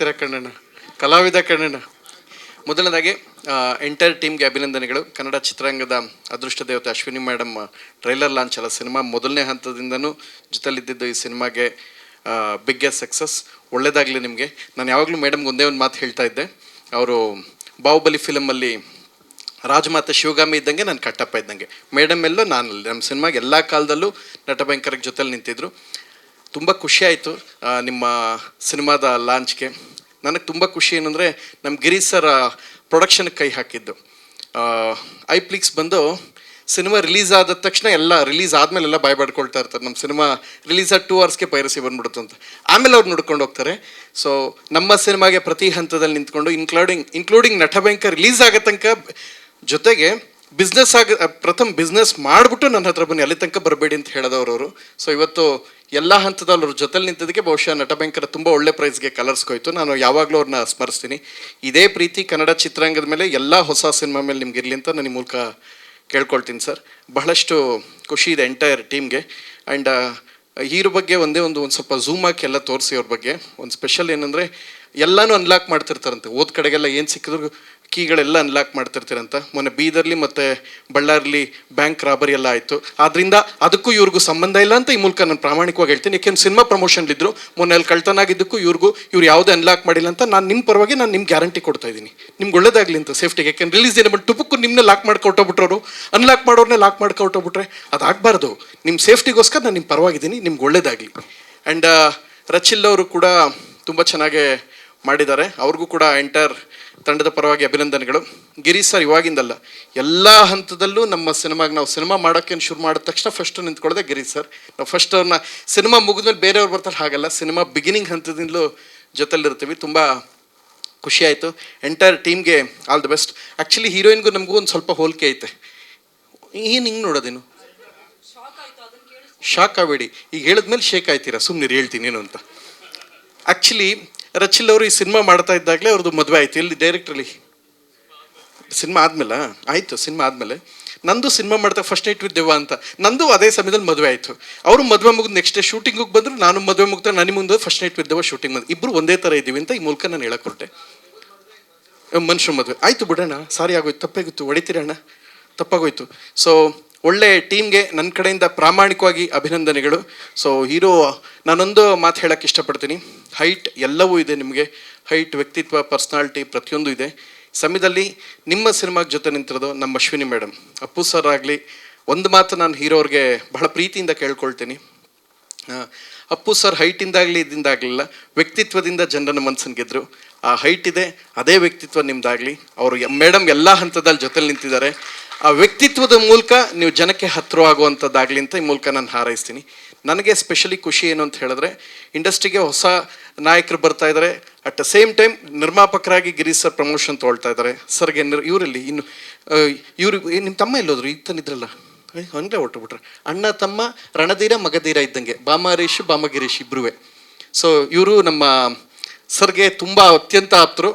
ಕಣ್ಣಣ್ಣ ಕಲಾವಿದ ಕಣ್ಣಣ್ಣ. ಮೊದಲನೇದಾಗಿ ಎಂಟೈರ್ ಟೀಮ್ಗೆ ಅಭಿನಂದನೆಗಳು. ಕನ್ನಡ ಚಿತ್ರರಂಗದ ಅದೃಷ್ಟ ದೇವತೆ ಅಶ್ವಿನಿ ಮೇಡಮ್ ಟ್ರೈಲರ್ ಲಾಂಚ್ ಅಲ್ಲ, ಸಿನಿಮಾ ಮೊದಲನೇ ಹಂತದಿಂದನೂ ಜೊತೆಲಿದ್ದಿದ್ದು ಈ ಸಿನಿಮಾಗೆ ಬಿಗ್ಗೆಸ್ಟ್ ಸಕ್ಸಸ್. ಒಳ್ಳೇದಾಗಲಿ ನಿಮಗೆ. ನಾನು ಯಾವಾಗಲೂ ಮೇಡಮ್ಗೆ ಒಂದೇ ಒಂದು ಮಾತು ಹೇಳ್ತಾ ಇದ್ದೆ. ಅವರು ಬಾಹುಬಲಿ ಫಿಲಮಲ್ಲಿ ರಾಜಮಾತೆ ಶಿವಗಾಮಿ ಇದ್ದಂಗೆ ನಾನು ಕಟ್ಟಪ್ಪ ಇದ್ದಂಗೆ. ಮೇಡಮ್ ಎಲ್ಲೋ ನಾನಲ್ಲಿ ನಮ್ಮ ಸಿನಿಮಾಗೆ ಎಲ್ಲ ಕಾಲದಲ್ಲೂ ನಟಭಯಂಕರಕ್ಕೆ ಜೊತೆಲಿ ನಿಂತಿದ್ರು. ತುಂಬ ಖುಷಿ ಆಯಿತು ನಿಮ್ಮ ಸಿನಿಮಾದ ಲಾಂಚ್ಗೆ. ನನಗೆ ತುಂಬ ಖುಷಿ ಏನಂದರೆ ನಮ್ಮ ಗಿರೀಶ್ ಸರ್ ಪ್ರೊಡಕ್ಷನ್ಗೆ ಕೈ ಹಾಕಿದ್ದು. ಐಪ್ಲಿಕ್ಸ್ ಬಂದು ಸಿನಿಮಾ ರಿಲೀಸ್ ಆದ ತಕ್ಷಣ ರಿಲೀಸ್ ಆದಮೇಲೆಲ್ಲ ಬಾಯ್ ಬಾಡ್ಕೊಳ್ತಾ ಇರ್ತಾರೆ, ನಮ್ಮ ಸಿನಿಮಾ ರಿಲೀಸ್ ಆದ 2 ಅವರ್ಸ್ಗೆ ಪೈರಸಿ ಬಂದ್ಬಿಡುತ್ತೆ ಅಂತ. ಆಮೇಲೆ ಅವ್ರು ನೋಡ್ಕೊಂಡು ಹೋಗ್ತಾರೆ. ಸೊ ನಮ್ಮ ಸಿನಿಮಾಗೆ ಪ್ರತಿ ಹಂತದಲ್ಲಿ ನಿಂತ್ಕೊಂಡು ಇನ್ಕ್ಲೂಡಿಂಗ್ ನಟಭಯಂಕರ್ ರಿಲೀಸ್ ಆಗೋ ತನಕ ಜೊತೆಗೆ ಪ್ರಥಮ ಬಿಸ್ನೆಸ್ ಮಾಡಿಬಿಟ್ಟು ನನ್ನ ಹತ್ರ ಬನ್ನಿ, ಅಲ್ಲಿ ತನಕ ಬರಬೇಡಿ ಅಂತ ಹೇಳಿದವರು. ಸೊ ಇವತ್ತು ಎಲ್ಲ ಹಂತದಲ್ಲಿ ಅವ್ರ ಜೊತೆಲಿ ನಿಂತಿದ್ದಕ್ಕೆ ಬಹುಶಃ ನಟಭಯಂಕರ ತುಂಬ ಒಳ್ಳೆ ಪ್ರೈಸ್ಗೆ ಕಲರ್ಸ್ಕೊಯ್ತು. ನಾನು ಯಾವಾಗಲೂ ಅವ್ರನ್ನ ಸ್ಮರಿಸ್ತೀನಿ. ಇದೇ ಪ್ರೀತಿ ಕನ್ನಡ ಚಿತ್ರರಂಗದ ಮೇಲೆ ಎಲ್ಲ ಹೊಸ ಸಿನಿಮಾ ಮೇಲೆ ನಿಮ್ಗೆ ಇರಲಿ ಅಂತ ನಾನು ಈ ಮೂಲಕ ಕೇಳ್ಕೊಳ್ತೀನಿ ಸರ್. ಬಹಳಷ್ಟು ಖುಷಿ ಇದೆ ಎಂಟೈರ್ ಟೀಮ್ಗೆ. ಆ್ಯಂಡ್ ಹೀರೋ ಬಗ್ಗೆ ಒಂದು ಸ್ವಲ್ಪ ಝೂಮ್ ಹಾಕಿ ಎಲ್ಲ ತೋರಿಸಿ. ಅವ್ರ ಬಗ್ಗೆ ಒಂದು ಸ್ಪೆಷಲ್ ಏನಂದರೆ ಎಲ್ಲನೂ ಅನ್ಲಾಕ್ ಮಾಡ್ತಿರ್ತಾರಂತೆ. ಓದ್ ಕಡೆಗೆಲ್ಲ ಏನು ಸಿಕ್ಕಿದ್ರು ಕೀಗಳೆಲ್ಲ ಅನ್ಲಾಕ್ ಮಾಡ್ತಿರ್ತೀರಂತ. ಮೊನ್ನೆ ಬೀದರ್ಲಿ ಮತ್ತು ಬಳ್ಳಾರಿಲಿ ಬ್ಯಾಂಕ್ ರಾಬರಿ ಎಲ್ಲ ಆಯಿತು. ಆದ್ದರಿಂದ ಅದಕ್ಕೂ ಇವ್ರಿಗೂ ಸಂಬಂಧ ಇಲ್ಲ ಅಂತ ಈ ಮೂಲಕ ನಾನು ಪ್ರಾಮಾಣಿಕವಾಗಿ ಹೇಳ್ತೀನಿ. ಯಾಕೆಂದ್ರೆ ಸಿನಿಮಾ ಪ್ರಮೋಷನ್ಲಿದ್ರು ಮೊನ್ನೆ ಅಲ್ಲಿ ಕಳ್ತನ ಆಗಿದ್ದಕ್ಕೂ ಇವ್ರು ಯಾವುದೇ ಅನ್ಲಾಕ್ ಮಾಡಿಲ್ಲ ಅಂತ ನಾನು ನಿಮ್ಮ ಪರವಾಗಿ ನಿಮ್ಗೆ ಗ್ಯಾರಂಟಿ ಕೊಡ್ತಾ ಇದ್ದೀನಿ. ನಿಮ್ಗೆ ಒಳ್ಳೇದಾಗಲಿ ಅಂತ ಸೇಫ್ಟಿಗೆ. ಯಾಕೆಂದ್ರೆ ರಿಲೀಸ್ ದಿನ ಬಂದು ಟುಪುಕ್ಕು ನಿಮ್ಮನ್ನ ಲಾಕ್ ಮಾಡ್ಕೊಟ್ಟೋಗ್ಬಿಟ್ರವರು, ಅನ್ಲಾಕ್ ಮಾಡೋರನ್ನೇ ಲಾಕ್ ಮಾಡ್ಕೊಟ್ಟೋಗ್ಬಿಟ್ರೆ ಅದಾಗಬಾರ್ದು. ನಿಮ್ಮ ಸೇಫ್ಟಿಗೋಸ್ಕರ ನಾನು ನಿಮ್ಮ ಪರವಾಗಿದ್ದೀನಿ. ನಿಮ್ಗೆ ಒಳ್ಳೇದಾಗಲಿ. ಆ್ಯಂಡ್ ರಚಿಲ್ ಅವರು ಕೂಡ ತುಂಬ ಚೆನ್ನಾಗೇ ಮಾಡಿದ್ದಾರೆ. ಅವ್ರಿಗೂ ಕೂಡ ಎಂಟೈರ್ ತಂಡದ ಪರವಾಗಿ ಅಭಿನಂದನೆಗಳು. ಗಿರೀಶ್ ಸರ್ ಇವಾಗಿಂದಲ್ಲ, ಎಲ್ಲ ಹಂತದಲ್ಲೂ ನಮ್ಮ ಸಿನಿಮಾಗೆ ನಾವು ಸಿನಿಮಾ ಮಾಡೋಕ್ಕೆ ಶುರು ಮಾಡಿದ ತಕ್ಷಣ ಫಸ್ಟ್ ನಿಂತ್ಕೊಳ್ಳೋದೆ ಗಿರೀಶ್ ಸರ್. ನಾವು ಫಸ್ಟ್ ಅವ್ರನ್ನ ಸಿನಿಮಾ ಮುಗಿದ್ಮೇಲೆ ಬೇರೆಯವ್ರು ಬರ್ತಾರೆ, ಹಾಗಲ್ಲ. ಸಿನಿಮಾ ಬಿಗಿನಿಂಗ್ ಹಂತದಿಂದಲೂ ಜೊತೆಲಿರ್ತೀವಿ. ತುಂಬ ಖುಷಿ ಆಯಿತು. ಎಂಟೈರ್ ಟೀಮ್ಗೆ ಆಲ್ ದಿ ಬೆಸ್ಟ್. ಆ್ಯಕ್ಚುಲಿ ಹೀರೋಯಿನ್ಗೂ ನಮಗೂ ಒಂದು ಸ್ವಲ್ಪ ಹೋಲಿಕೆ ಐತೆ. ಏನು ಹಿಂಗೆ ನೋಡೋದೇನು, ಶಾಕ್ ಆಗಬೇಡಿ. ಈಗ ಹೇಳಿದ್ಮೇಲೆ ಶೇಕ್ ಆಯ್ತೀರಾ, ಸುಮ್ಮನೆ ಹೇಳ್ತೀನಿ ಏನು ಅಂತ. ಆ್ಯಕ್ಚುಲಿ ರಚಿಲ್ ಅವರು ಈ ಸಿನಿಮಾ ಮಾಡ್ತಾ ಇದ್ದಾಗಲೇ ಅವ್ರದ್ದು ಮದುವೆ ಆಯಿತು. ಇಲ್ಲಿ ಡೈರೆಕ್ಟ್ರಲ್ಲಿ ಸಿನಿಮಾ ಆದಮೇಲೆ ಆಯಿತು. ಸಿನಿಮಾ ಆದಮೇಲೆ ನಂದು ಸಿನಿಮಾ ಮಾಡ್ತಾ ಫಸ್ಟ್ ನೈಟ್ ವಿತ್ ದೆವ್ವ ಅಂತ ನಂದು ಅದೇ ಸಮಯದಲ್ಲಿ ಮದುವೆ ಆಯಿತು. ಅವರು ಮದುವೆ ಮುಗಿದು ನೆಕ್ಸ್ಟ್ ಡೇ ಶೂಟಿಂಗಿಗೆ ಬಂದರು. ನಾನು ಮದುವೆ ಮುಗ್ತಾ ನನಗೆ ಮುಂದೆ ಫಸ್ಟ್ ನೈಟ್ ವಿತ್ ದೆವ್ವ ಶೂಟಿಂಗ್ ಬಂದು ಇಬ್ಬರು ಒಂದೇ ಥರ ಇದ್ದೀವಿ ಅಂತ ಈ ಮೂಲಕ ನಾನು ಹೇಳಕ್ಕೆ ಹೊರಟೆ. ಮನುಷ್ಯ ಮದುವೆ ಆಯಿತು ಬಿಡೋಣ, ಸಾರಿ ಆಗೋಯ್ತು, ತಪ್ಪಾಗೋಯ್ತು, ಹೊಡಿತೀರಣ್ಣ, ತಪ್ಪಾಗೋಯ್ತು. ಸೊ ಒಳ್ಳೆ ಟೀಮ್ಗೆ ನನ್ನ ಕಡೆಯಿಂದ ಪ್ರಾಮಾಣಿಕವಾಗಿ ಅಭಿನಂದನೆಗಳು. ಸೊ ಹೀರೋ ನಾನೊಂದು ಮಾತು ಹೇಳೋಕ್ಕೆ ಇಷ್ಟಪಡ್ತೀನಿ. ಹೈಟ್ ಎಲ್ಲವೂ ಇದೆ ನಿಮಗೆ. ಹೈಟ್, ವ್ಯಕ್ತಿತ್ವ, ಪರ್ಸ್ನಾಲಿಟಿ ಪ್ರತಿಯೊಂದು ಇದೆ. ಸಮಯದಲ್ಲಿ ನಿಮ್ಮ ಸಿನಿಮಾಗೆ ಜೊತೆ ನಿಂತಿರೋದು ನಮ್ಮ ಅಶ್ವಿನಿ ಮೇಡಮ್. ಅಪ್ಪು ಸರ್ ಆಗಲಿ ಒಂದು ಮಾತು ನಾನು ಹೀರೋರಿಗೆ ಬಹಳ ಪ್ರೀತಿಯಿಂದ ಕೇಳ್ಕೊಳ್ತೀನಿ. ಅಪ್ಪು ಸರ್ ಹೈಟಿಂದಾಗಲಿ ಇದರಿಂದಾಗಲಿಲ್ಲ, ವ್ಯಕ್ತಿತ್ವದಿಂದ ಜನರನ್ನ ಮನಸ್ಸನ್ನು ಗೆದ್ದರು. ಆ ಹೈಟ್ ಇದೆ, ಅದೇ ವ್ಯಕ್ತಿತ್ವ ನಿಮ್ಮದಾಗಲಿ. ಅವರು ಮೇಡಮ್ ಎಲ್ಲ ಹಂತದಲ್ಲಿ ಜೊತೆಲಿ ನಿಂತಿದ್ದಾರೆ. ಆ ವ್ಯಕ್ತಿತ್ವದ ಮೂಲಕ ನೀವು ಜನಕ್ಕೆ ಹತ್ತಿರವಾಗುವಂಥದ್ದಾಗಲಿ ಅಂತ ಈ ಮೂಲಕ ನಾನು ಹಾರೈಸ್ತೀನಿ. ನನಗೆ ಸ್ಪೆಷಲಿ ಖುಷಿ ಏನು ಅಂತ ಹೇಳಿದ್ರೆ ಇಂಡಸ್ಟ್ರಿಗೆ ಹೊಸ ನಾಯಕರು ಬರ್ತಾ ಇದ್ದಾರೆ. ಅಟ್ ದ ಸೇಮ್ ಟೈಮ್ ನಿರ್ಮಾಪಕರಾಗಿ ಗಿರೀಶ್ ಸರ್ ಪ್ರಮೋಷನ್ ತೊಗೊಳ್ತಾ ಇದ್ದಾರೆ. ಸರ್ಗೆ ಇವರಲ್ಲಿ ಇವರು ನಿಮ್ಮ ತಮ್ಮ ಎಲ್ಲೋದ್ರು ಇತ್ತನಿದ್ರಲ್ಲ, ಹಂಗೆ ಹೊಟ್ಟುಬಿಟ್ರೆ ಅಣ್ಣ ತಮ್ಮ ರಣಧೀರ ಮಗಧೀರ ಇದ್ದಂಗೆ, ಬಾಮಹರೀಶ್ ಬಾಮಗಿರೀಶ್ ಇಬ್ಬರೂ. ಸೊ ಇವರು ನಮ್ಮ ಸರ್ಗೆ ತುಂಬ ಅತ್ಯಂತ ಆಪ್ತರು,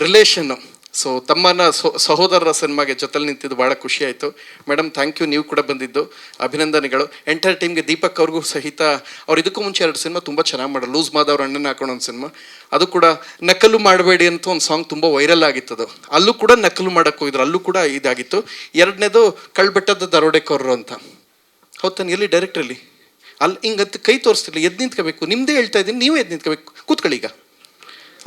ರಿಲೇಷನ್ನು. ಸೊ ತಮ್ಮನ ಸಹೋದರರ ಸಿನಿಮಾಗೆ ಜೊತೆಲಿ ನಿಂತಿದ್ದು ಭಾಳ ಖುಷಿ ಆಯಿತು. ಮೇಡಮ್ ಥ್ಯಾಂಕ್ ಯು, ನೀವು ಕೂಡ ಬಂದಿದ್ದು ಅಭಿನಂದನೆಗಳು. ಎಂಟೈರ್ ಟೀಮ್ಗೆ, ದೀಪಕ್ ಅವ್ರಿಗೂ ಸಹಿತ. ಅವ್ರು ಇದಕ್ಕೂ ಮುಂಚೆ 2 ಸಿನಿಮಾ ತುಂಬ ಚೆನ್ನಾಗಿ ಮಾಡೋರು. ಲೂಸ್ ಮಾದವ್ರ ಅಣ್ಣನ ಹಾಕೊಂಡು ಒಂದು ಸಿನಿಮಾ, ಅದು ಕೂಡ ನಕಲು ಮಾಡಬೇಡಿ ಅಂತ ಒಂದು ಸಾಂಗ್ ತುಂಬ ವೈರಲ್ ಆಗಿತ್ತದು. ಅಲ್ಲೂ ಕೂಡ ನಕಲು ಮಾಡೋಕ್ಕೆ ಹೋಗಿದ್ರು, ಅಲ್ಲೂ ಕೂಡ ಇದಾಗಿತ್ತು. 2ನೇದು ಕಳ್ಬೆಟ್ಟದ ದರೋಡೆಕೋರರು ಅಂತ. ಹೌದು ತಾನೆ, ಎಲ್ಲಿ ಡೈರೆಕ್ಟ್ರಲ್ಲಿ ಅಲ್ಲಿ ಹಿಂಗಂತ ಕೈ ತೋರಿಸ್ತಿರ್ಲಿ, ಎದ್ದು ನಿಂತ್ಕೋಬೇಕು. ನಿಮ್ಮದೇ ಹೇಳ್ತಾ ಇದ್ದೀನಿ, ನೀವೇ ಎದ್ದು ನಿಂತ್ಕೋಬೇಕು. ಕೂತ್ಕೊಳ್ಳಿ. ಈಗ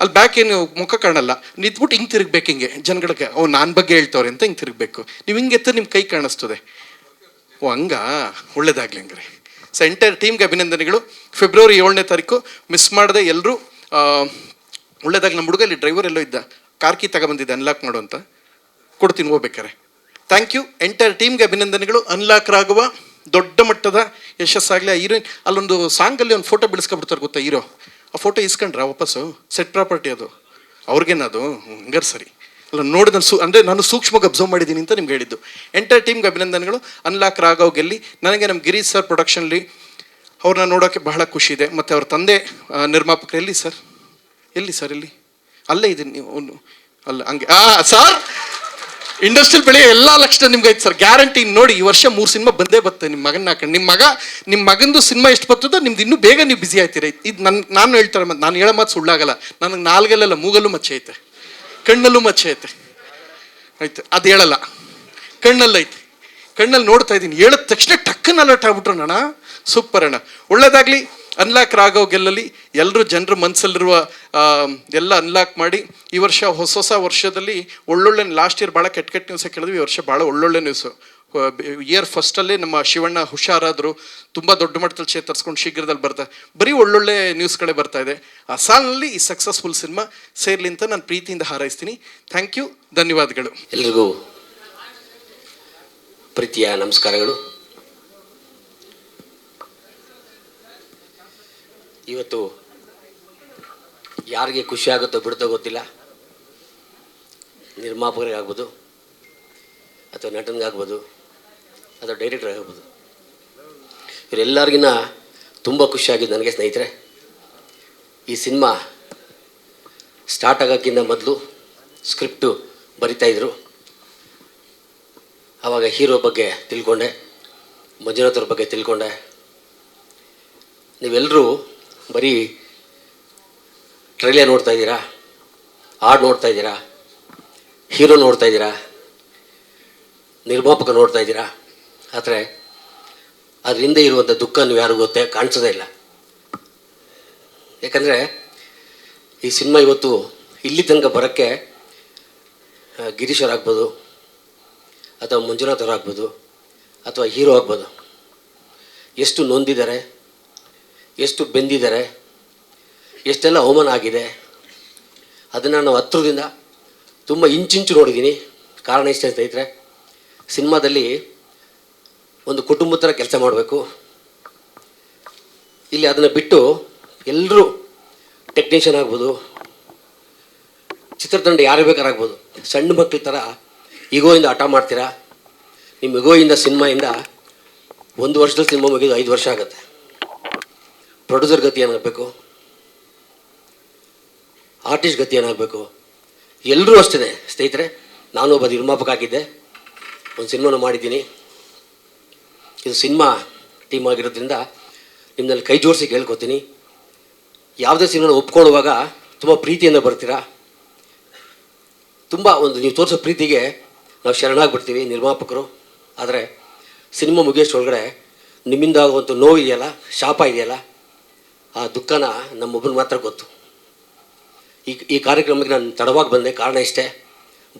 ಅಲ್ಲಿ ಬ್ಯಾಕ್ ಏನು ಮುಖ ಕಾಣಲ್ಲ, ನಿಂತ್ಬಿಟ್ಟು ಹಿಂಗೆ ತಿರುಗಬೇಕು. ಹಿಂಗೆ ಜನಗಳಿಗೆ ನಾನು ಬಗ್ಗೆ ಹೇಳ್ತವ್ರೆ ಅಂತ ಹಿಂಗೆ ತಿರುಗಬೇಕು. ನೀವು ಹಿಂಗೆ ಎತ್ತ ನಿಮ್ಮ ಕೈ ಕಾಣಿಸ್ತದೆ. ಹಂಗಾ, ಒಳ್ಳೇದಾಗಲಿ ಹಂಗಾರೆ. ಸೊ ಎಂಟೈರ್ ಟೀಮ್ಗೆ ಅಭಿನಂದನೆಗಳು. ಫೆಬ್ರವರಿ 7ನೇ ತಾರೀಕು ಮಿಸ್ ಮಾಡದೆ ಎಲ್ಲರೂ ಒಳ್ಳೇದಾಗಿ. ನಮ್ಮ ಹುಡುಗ ಇಲ್ಲಿ ಡ್ರೈವರ್ ಎಲ್ಲೋ ಇದ್ದ, ಕಾರ್ಕಿ ತಗೊಬಂದಿದ್ದೆ ಅನ್ಲಾಕ್ ಮಾಡು ಅಂತ, ಕೊಡ್ತೀನಿ ಹೋಗ್ಬೇಕಾರೆ. Thank you. ಎಂಟೈರ್ ಟೀಮ್ಗೆ ಅಭಿನಂದನೆಗಳು. ಅನ್ಲಾಕ್ರಾಗುವ ದೊಡ್ಡ ಮಟ್ಟದ ಯಶಸ್ಸಾಗಲಿ. ಆ ಹೀರೋಯಿನ್ ಅಲ್ಲೊಂದು ಸಾಂಗಲ್ಲಿ ಒಂದು ಫೋಟೋ ಬಿಡಿಸ್ಕೊಬಿಡ್ತಾರೆ ಗೊತ್ತಾ ಹೀರೋ, ಆ ಫೋಟೋ ಇಸ್ಕೊಂಡ್ರ ವಾಪಸ್ಸು, ಸೆಟ್ ಪ್ರಾಪರ್ಟಿ ಅದು ಅವ್ರಿಗೇನದು, ಹಂಗಾರೆ ಸರಿ ಅಲ್ಲ. ನೋಡಿ ನಾನು ನಾನು ಸೂಕ್ಷ್ಮವಾಗಿ ಅಬ್ಸರ್ವ್ ಮಾಡಿದ್ದೀನಿ ಅಂತ ನಿಮ್ಗೆ ಹೇಳಿದ್ದು. ಎಂಟೈರ್ ಟೀಮ್ಗೆ ಅಭಿನಂದನೆಗಳು. ಅನ್ಲಾಕ್ ರಾಘವ್ ಗೆಲ್ಲಿ. ನನಗೆ ನಮ್ಮ ಗಿರೀಶ್ ಸರ್ ಪ್ರೊಡಕ್ಷನ್ಲಿ ಅವ್ರನ್ನ ನೋಡೋಕ್ಕೆ ಬಹಳ ಖುಷಿ ಇದೆ. ಮತ್ತು ಅವ್ರ ತಂದೆ ನಿರ್ಮಾಪಕರು ಎಲ್ಲಿ ಸರ್, ಎಲ್ಲಿ ಅಲ್ಲೇ ಇದ್ದೀನಿ ನೀವು ಅಲ್ಲ ಹಂಗೆ ಸರ್ ಇಂಡಸ್ಟ್ರಿಯಲ್ ಬೆಳೆಯೋ ಎಲ್ಲ ಲಕ್ಷಣ ನಿಮ್ಗೆ ಐತೆ ಸರ್, ಗ್ಯಾರಂಟಿ. ನೋಡಿ ಈ ವರ್ಷ 3 ಸಿನಿಮಾ ಬಂದೇ ಬರ್ತದೆ ನಿಮ್ಮ ಮಗನ ಹಾಕೊಂಡು. ನಿಮ್ಮ ಮಗಂದು ಸಿನಿಮಾ ಎಷ್ಟು ಬರ್ತದೋ ನಿಮ್ದು ಇನ್ನೂ ಬೇಗ ನೀವು ಬಿಸಿ ಆಯ್ತೀರಿ. ಇದು ನಾನು ಹೇಳ್ತಾರೆ, ನಾನು ಹೇಳೋ ಮಾತು ಸುಳ್ಳಾಗಲ್ಲ. ನನಗೆ ನಾಲ್ಗಲ್ಲೆಲ್ಲ ಮೂಗಲ್ಲೂ ಮಚ್ಚೆ ಐತೆ, ಕಣ್ಣಲ್ಲೂ ಮಚ್ಚೆ ಐತೆ, ಆಯ್ತು ಅದು ಹೇಳಲ್ಲ, ಕಣ್ಣಲ್ಲೈತೆ. ಕಣ್ಣಲ್ಲಿ ನೋಡ್ತಾ ಇದ್ದೀನಿ, ಹೇಳಿದ ತಕ್ಷಣ ಟಕ್ಕನ್ನು ಅಲರ್ಟ್ ಆಗ್ಬಿಟ್ರು ಅಣ್ಣ. ಸೂಪರ್ ಅಣ್ಣ, ಒಳ್ಳೇದಾಗಲಿ. ಅನ್ಲಾಕ್ ರಾಘವ್ ಗೆಲ್ಲಲಿ. ಎಲ್ಲರೂ ಜನರ ಮನಸ್ಸಲ್ಲಿರುವ ಎಲ್ಲ ಅನ್ಲಾಕ್ ಮಾಡಿ ಈ ವರ್ಷ ಹೊಸ ವರ್ಷದಲ್ಲಿ ಒಳ್ಳೊಳ್ಳೆ, ಲಾಸ್ಟ್ ಇಯರ್ ಭಾಳ ಕೆಟ್ಟ ನ್ಯೂಸೇ ಕೇಳಿದ್ವಿ, ಈ ವರ್ಷ ಭಾಳ ಒಳ್ಳೊಳ್ಳೆ ನ್ಯೂಸು. ಇಯರ್ ಫಸ್ಟಲ್ಲೇ ನಮ್ಮ ಶಿವಣ್ಣ ಹುಷಾರಾದರು, ತುಂಬ ದೊಡ್ಡ ಮಟ್ಟದಲ್ಲಿ ಚೇತರಿಸ್ಕೊಂಡು ಶೀಘ್ರದಲ್ಲಿ ಬರ್ತಾರೆ. ಬರೀ ಒಳ್ಳೊಳ್ಳೆ ನ್ಯೂಸ್ಗಳೇ ಬರ್ತಾ ಇದೆ. ಆ ಸಾಲಿನಲ್ಲಿ ಈ ಸಕ್ಸಸ್ಫುಲ್ ಸಿನಿಮಾ ಸೇರ್ಲಿ ಅಂತ ನಾನು ಪ್ರೀತಿಯಿಂದ ಹಾರೈಸ್ತೀನಿ. ಥ್ಯಾಂಕ್ ಯು, ಧನ್ಯವಾದಗಳು. ಎಲ್ರಿಗೂ ಪ್ರೀತಿಯ ನಮಸ್ಕಾರಗಳು. ಇವತ್ತು ಯಾರಿಗೆ ಖುಷಿ ಆಗುತ್ತೋ ಬಿಡುತ್ತೋ ಗೊತ್ತಿಲ್ಲ, ನಿರ್ಮಾಪಕರಿಗಾಗ್ಬೋದು ಅಥವಾ ನಟನಿಗಾಗ್ಬೋದು ಅಥವಾ ಡೈರೆಕ್ಟರ್ ಆಗ್ಬೋದು, ಇವರೆಲ್ಲರಿಗಿನ್ನ ತುಂಬ ಖುಷಿಯಾಗಿದ್ದು ನನಗೆ ಸ್ನೇಹಿತರೆ. ಈ ಸಿನಿಮಾ ಸ್ಟಾರ್ಟ್ ಆಗೋಕ್ಕಿಂತ ಮೊದಲು ಸ್ಕ್ರಿಪ್ಟು ಬರಿತಾಯಿದ್ರು. ಆವಾಗ ಹೀರೋ ಬಗ್ಗೆ ತಿಳ್ಕೊಂಡೆ, ಮಂಜುನಾಥ್ ಅವ್ರ ಬಗ್ಗೆ ತಿಳ್ಕೊಂಡೆ. ನೀವೆಲ್ಲರೂ ಬರೀ ಟ್ರೈಲರ್ ನೋಡ್ತಾ ಇದ್ದೀರಾ, ಹಾಡು ನೋಡ್ತಾ ಇದ್ದೀರಾ, ಹೀರೋ ನೋಡ್ತಾ ಇದ್ದೀರಾ, ನಿರ್ಮಾಪಕ ನೋಡ್ತಾ ಇದ್ದೀರಾ. ಆದರೆ ಅದರಿಂದ ಇರುವಂಥ ದುಃಖ ನೀವು ಯಾರಿಗೂ ಕಾಣಿಸೋದೇ ಇಲ್ಲ. ಯಾಕಂದರೆ ಈ ಸಿನಿಮಾ ಇವತ್ತು ಇಲ್ಲಿ ತನಕ ಬರೋಕ್ಕೆ ಗಿರೀಶ್ ಅವ್ರು ಆಗ್ಬೋದು ಅಥವಾ ಮಂಜುನಾಥ್ ಅವ್ರು ಆಗ್ಬೋದು ಅಥವಾ ಹೀರೋ ಆಗ್ಬೋದು, ಎಷ್ಟು ನೊಂದಿದ್ದಾರೆ, ಎಷ್ಟು ಬೆಂದಿದ್ದಾರೆ, ಎಷ್ಟೆಲ್ಲ ಅವಮಾನ ಆಗಿದೆ, ಅದನ್ನು ನಾವು ಹತ್ರದಿಂದ ತುಂಬ ಇಂಚಿಂಚು ನೋಡಿದ್ದೀನಿ. ಕಾರಣ ಇಷ್ಟೇ ಸ್ನೇಹಿತರೆ, ಸಿನಿಮಾದಲ್ಲಿ ಒಂದು ಕುಟುಂಬದ ಥರ ಕೆಲಸ ಮಾಡಬೇಕು. ಇಲ್ಲಿ ಅದನ್ನು ಬಿಟ್ಟು ಎಲ್ಲರೂ ಟೆಕ್ನಿಷಿಯನ್ ಆಗ್ಬೋದು, ಚಿತ್ರತಂಡ ಯಾರು ಬೇಕಾರಾಗ್ಬೋದು, ಸಣ್ಣ ಮಕ್ಕಳ ಥರ ಈಗೋಯಿಂದ ಹಠ ಮಾಡ್ತೀರಾ. ನಿಮ್ಮ ಈಗೋಯಿಂದ ಸಿನಿಮಾಯಿಂದ 1 ವರ್ಷದಲ್ಲಿ ಸಿನಿಮಾ ಮುಗಿದು 5 ವರ್ಷ ಆಗುತ್ತೆ. ಪ್ರೊಡ್ಯೂಸರ್ ಗತಿ ಏನಾಗಬೇಕು, ಆರ್ಟಿಸ್ಟ್ ಗತಿ ಏನಾಗಬೇಕು, ಎಲ್ಲರೂ ಅಷ್ಟೇ ಸ್ನೇಹಿತರೆ. ನಾನು ಒಬ್ಬ ನಿರ್ಮಾಪಕ ಆಗಿದ್ದೆ, ಒಂದು ಸಿನಿಮಾನು ಮಾಡಿದ್ದೀನಿ. ಇದು ಸಿನಿಮಾ ಟೀಮ್ ಆಗಿರೋದ್ರಿಂದ ನಿಮ್ಮಲ್ಲಿ ಕೈ ಜೋಡಿಸಿ ಕೇಳ್ಕೊತೀನಿ, ಯಾವುದೇ ಸಿನಿಮಾನ ಒಪ್ಕೊಳ್ಳುವಾಗ ತುಂಬ ಪ್ರೀತಿಯಿಂದ ಬರ್ತೀರಾ. ತುಂಬ ಒಂದು ನೀವು ತೋರಿಸೋ ಪ್ರೀತಿಗೆ ನಾವು ಶರಣಾಗ್ಬಿಡ್ತೀವಿ ನಿರ್ಮಾಪಕರು. ಆದರೆ ಸಿನಿಮಾ ಮುಗಿಯೋಷ್ಟೊಳಗಡೆ ನಿಮ್ಮಿಂದ ಆಗುವಂಥ ನೋವು ಇದೆಯಲ್ಲ, ಶಾಪ ಇದೆಯಲ್ಲ, ಆ ದುಃಖನ ನಮ್ಮೊಬ್ಬನ ಮಾತ್ರ ಗೊತ್ತು. ಈ ಕಾರ್ಯಕ್ರಮಕ್ಕೆ ನಾನು ತಡವಾಗಿ ಬಂದೆ. ಕಾರಣ ಇಷ್ಟೇ,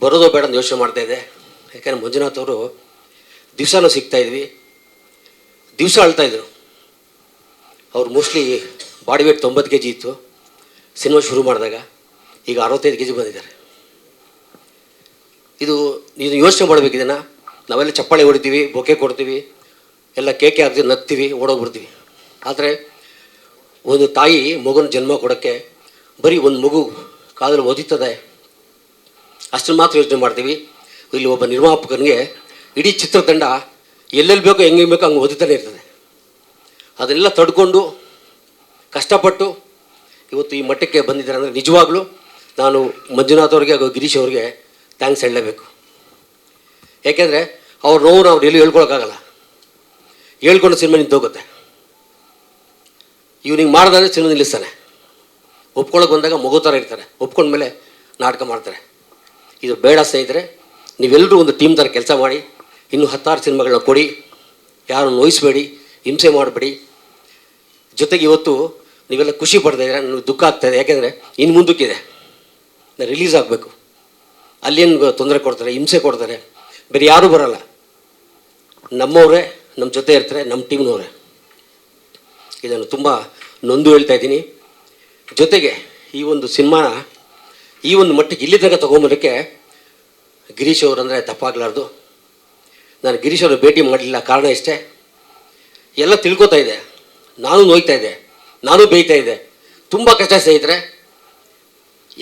ಬರೋದೋ ಬೇಡ ಅಂತ ಯೋಚನೆ ಮಾಡ್ತಾಯಿದ್ದೆ. ಯಾಕೆಂದರೆ ಮಂಜುನಾಥ್ ಅವರು ದಿವಸನೂ ಸಿಗ್ತಾಯಿದ್ವಿ, ದಿವಸ ಅಳ್ತಾಯಿದ್ರು. ಅವ್ರು ಮೋಸ್ಟ್ಲಿ ಬಾಡಿ ವೇಟ್ 90 kg ಇತ್ತು ಸಿನಿಮಾ ಶುರು ಮಾಡಿದಾಗ, ಈಗ 65 kg ಬಂದಿದ್ದಾರೆ. ಇದು ನೀವು ಯೋಚನೆ ಮಾಡಬೇಕು. ಇದನ್ನು ನಾವೆಲ್ಲ ಚಪ್ಪಾಳೆ ಹೊಡಿತೀವಿ, ಬೊಕ್ಕೆ ಕೊಡ್ತೀವಿ, ಎಲ್ಲ ಕೇಕೆ ಹಾಕ್ತೀವಿ, ನಗ್ತೀವಿ, ಓಡೋಗ್ಬಿಡ್ತೀವಿ. ಆದರೆ ಒಂದು ತಾಯಿ ಮಗುನ ಜನ್ಮ ಕೊಡೋಕ್ಕೆ ಬರೀ ಒಂದು ಮಗು ಕಾದಲ್ಲಿ ಒದಿತದೆ ಅಷ್ಟನ್ನು ಮಾತ್ರ ಯೋಚನೆ ಮಾಡ್ತೀವಿ. ಇಲ್ಲಿ ಒಬ್ಬ ನಿರ್ಮಾಪಕನಿಗೆ ಇಡೀ ಚಿತ್ರತಂಡ ಎಲ್ಲೆಲ್ಲಿ ಬೇಕೋ ಹೆಂಗೆ ಬೇಕೋ ಹಂಗೆ ಓದಿತಾನೆ ಇರ್ತದೆ. ಅದನ್ನೆಲ್ಲ ತಡ್ಕೊಂಡು ಕಷ್ಟಪಟ್ಟು ಇವತ್ತು ಈ ಮಟ್ಟಕ್ಕೆ ಬಂದಿದ್ದಾರೆ ಅಂದರೆ ನಿಜವಾಗ್ಲೂ ನಾನು ಮಂಜುನಾಥ್ ಅವ್ರಿಗೆ ಹಾಗೂ ಗಿರೀಶ್ ಅವ್ರಿಗೆ ಥ್ಯಾಂಕ್ಸ್ ಹೇಳಲೇಬೇಕು. ಯಾಕೆಂದರೆ ಅವ್ರ ನೋವು ನಾವು ಎಲ್ಲಿ ಹೇಳ್ಕೊಳಕ್ಕಾಗಲ್ಲ, ಹೇಳ್ಕೊಂಡು ಸಿನಿಮಾ ನಿಂತೋಗುತ್ತೆ. ಇವ್ನಿಗೆ ಮಾಡ್ದಂದ್ರೆ ಸಿನಿಮಾ ನಿಲ್ಲಿಸ್ತಾನೆ, ಒಪ್ಕೊಳ್ಳೋಕೆ ಬಂದಾಗ ಮಗು ಥರ ಇರ್ತಾರೆ, ಒಪ್ಕೊಂಡ್ಮೇಲೆ ನಾಟಕ ಮಾಡ್ತಾರೆ. ಇದು ಬೇಡ ಸ್ನೇಹಿತರೆ. ನೀವೆಲ್ಲರೂ ಒಂದು ಟೀಮ್ ಥರ ಕೆಲಸ ಮಾಡಿ, ಇನ್ನೂ 10 ಸಿನಿಮಾಗಳನ್ನ ಕೊಡಿ, ಯಾರು ನೋಯಿಸಬೇಡಿ, ಹಿಂಸೆ ಮಾಡಬೇಡಿ. ಜೊತೆಗೆ ಇವತ್ತು ನೀವೆಲ್ಲ ಖುಷಿ ಪಡ್ತಾ ಇದ್ದೀರಾ, ನನಗೆ ದುಃಖ ಆಗ್ತಾಯಿದೆ. ಯಾಕೆಂದರೆ ಇನ್ನು ಮುಂದಕ್ಕಿದೆ, ನಾನು ರಿಲೀಸ್ ಆಗಬೇಕು. ಅಲ್ಲೇನು ತೊಂದರೆ ಕೊಡ್ತಾರೆ, ಹಿಂಸೆ ಕೊಡ್ತಾರೆ, ಬೇರೆ ಯಾರೂ ಬರೋಲ್ಲ. ನಮ್ಮವರೇ ನಮ್ಮ ಜೊತೆ ಇರ್ತಾರೆ, ನಮ್ಮ ಟೀಮ್ನವರೇ. ಇದನ್ನು ತುಂಬ ನೊಂದು ಹೇಳ್ತಾ ಇದ್ದೀನಿ. ಜೊತೆಗೆ ಈ ಒಂದು ಸಿನಿಮಾನ ಈ ಒಂದು ಮಟ್ಟಿಗೆ ಇಲ್ಲಿ ತನಕ ತೊಗೊಂಬರೋಕ್ಕೆ ಗಿರೀಶ್ ಅವರು ಅಂದರೆ ತಪ್ಪಾಗಲಾರ್ದು. ನಾನು ಗಿರೀಶ್ ಅವರು ಭೇಟಿ ಮಾಡಲಿಲ್ಲ, ಕಾರಣ ಇಷ್ಟೇ, ಎಲ್ಲ ತಿಳ್ಕೊತಾ ಇದೆ, ನಾನು ನೋಯ್ತಾ ಇದ್ದೆ, ನಾನು ಬೇಯ್ತಾ ಇದ್ದೆ. ತುಂಬ ಕಷ್ಟ ಸ್ನೇಹಿತರೆ.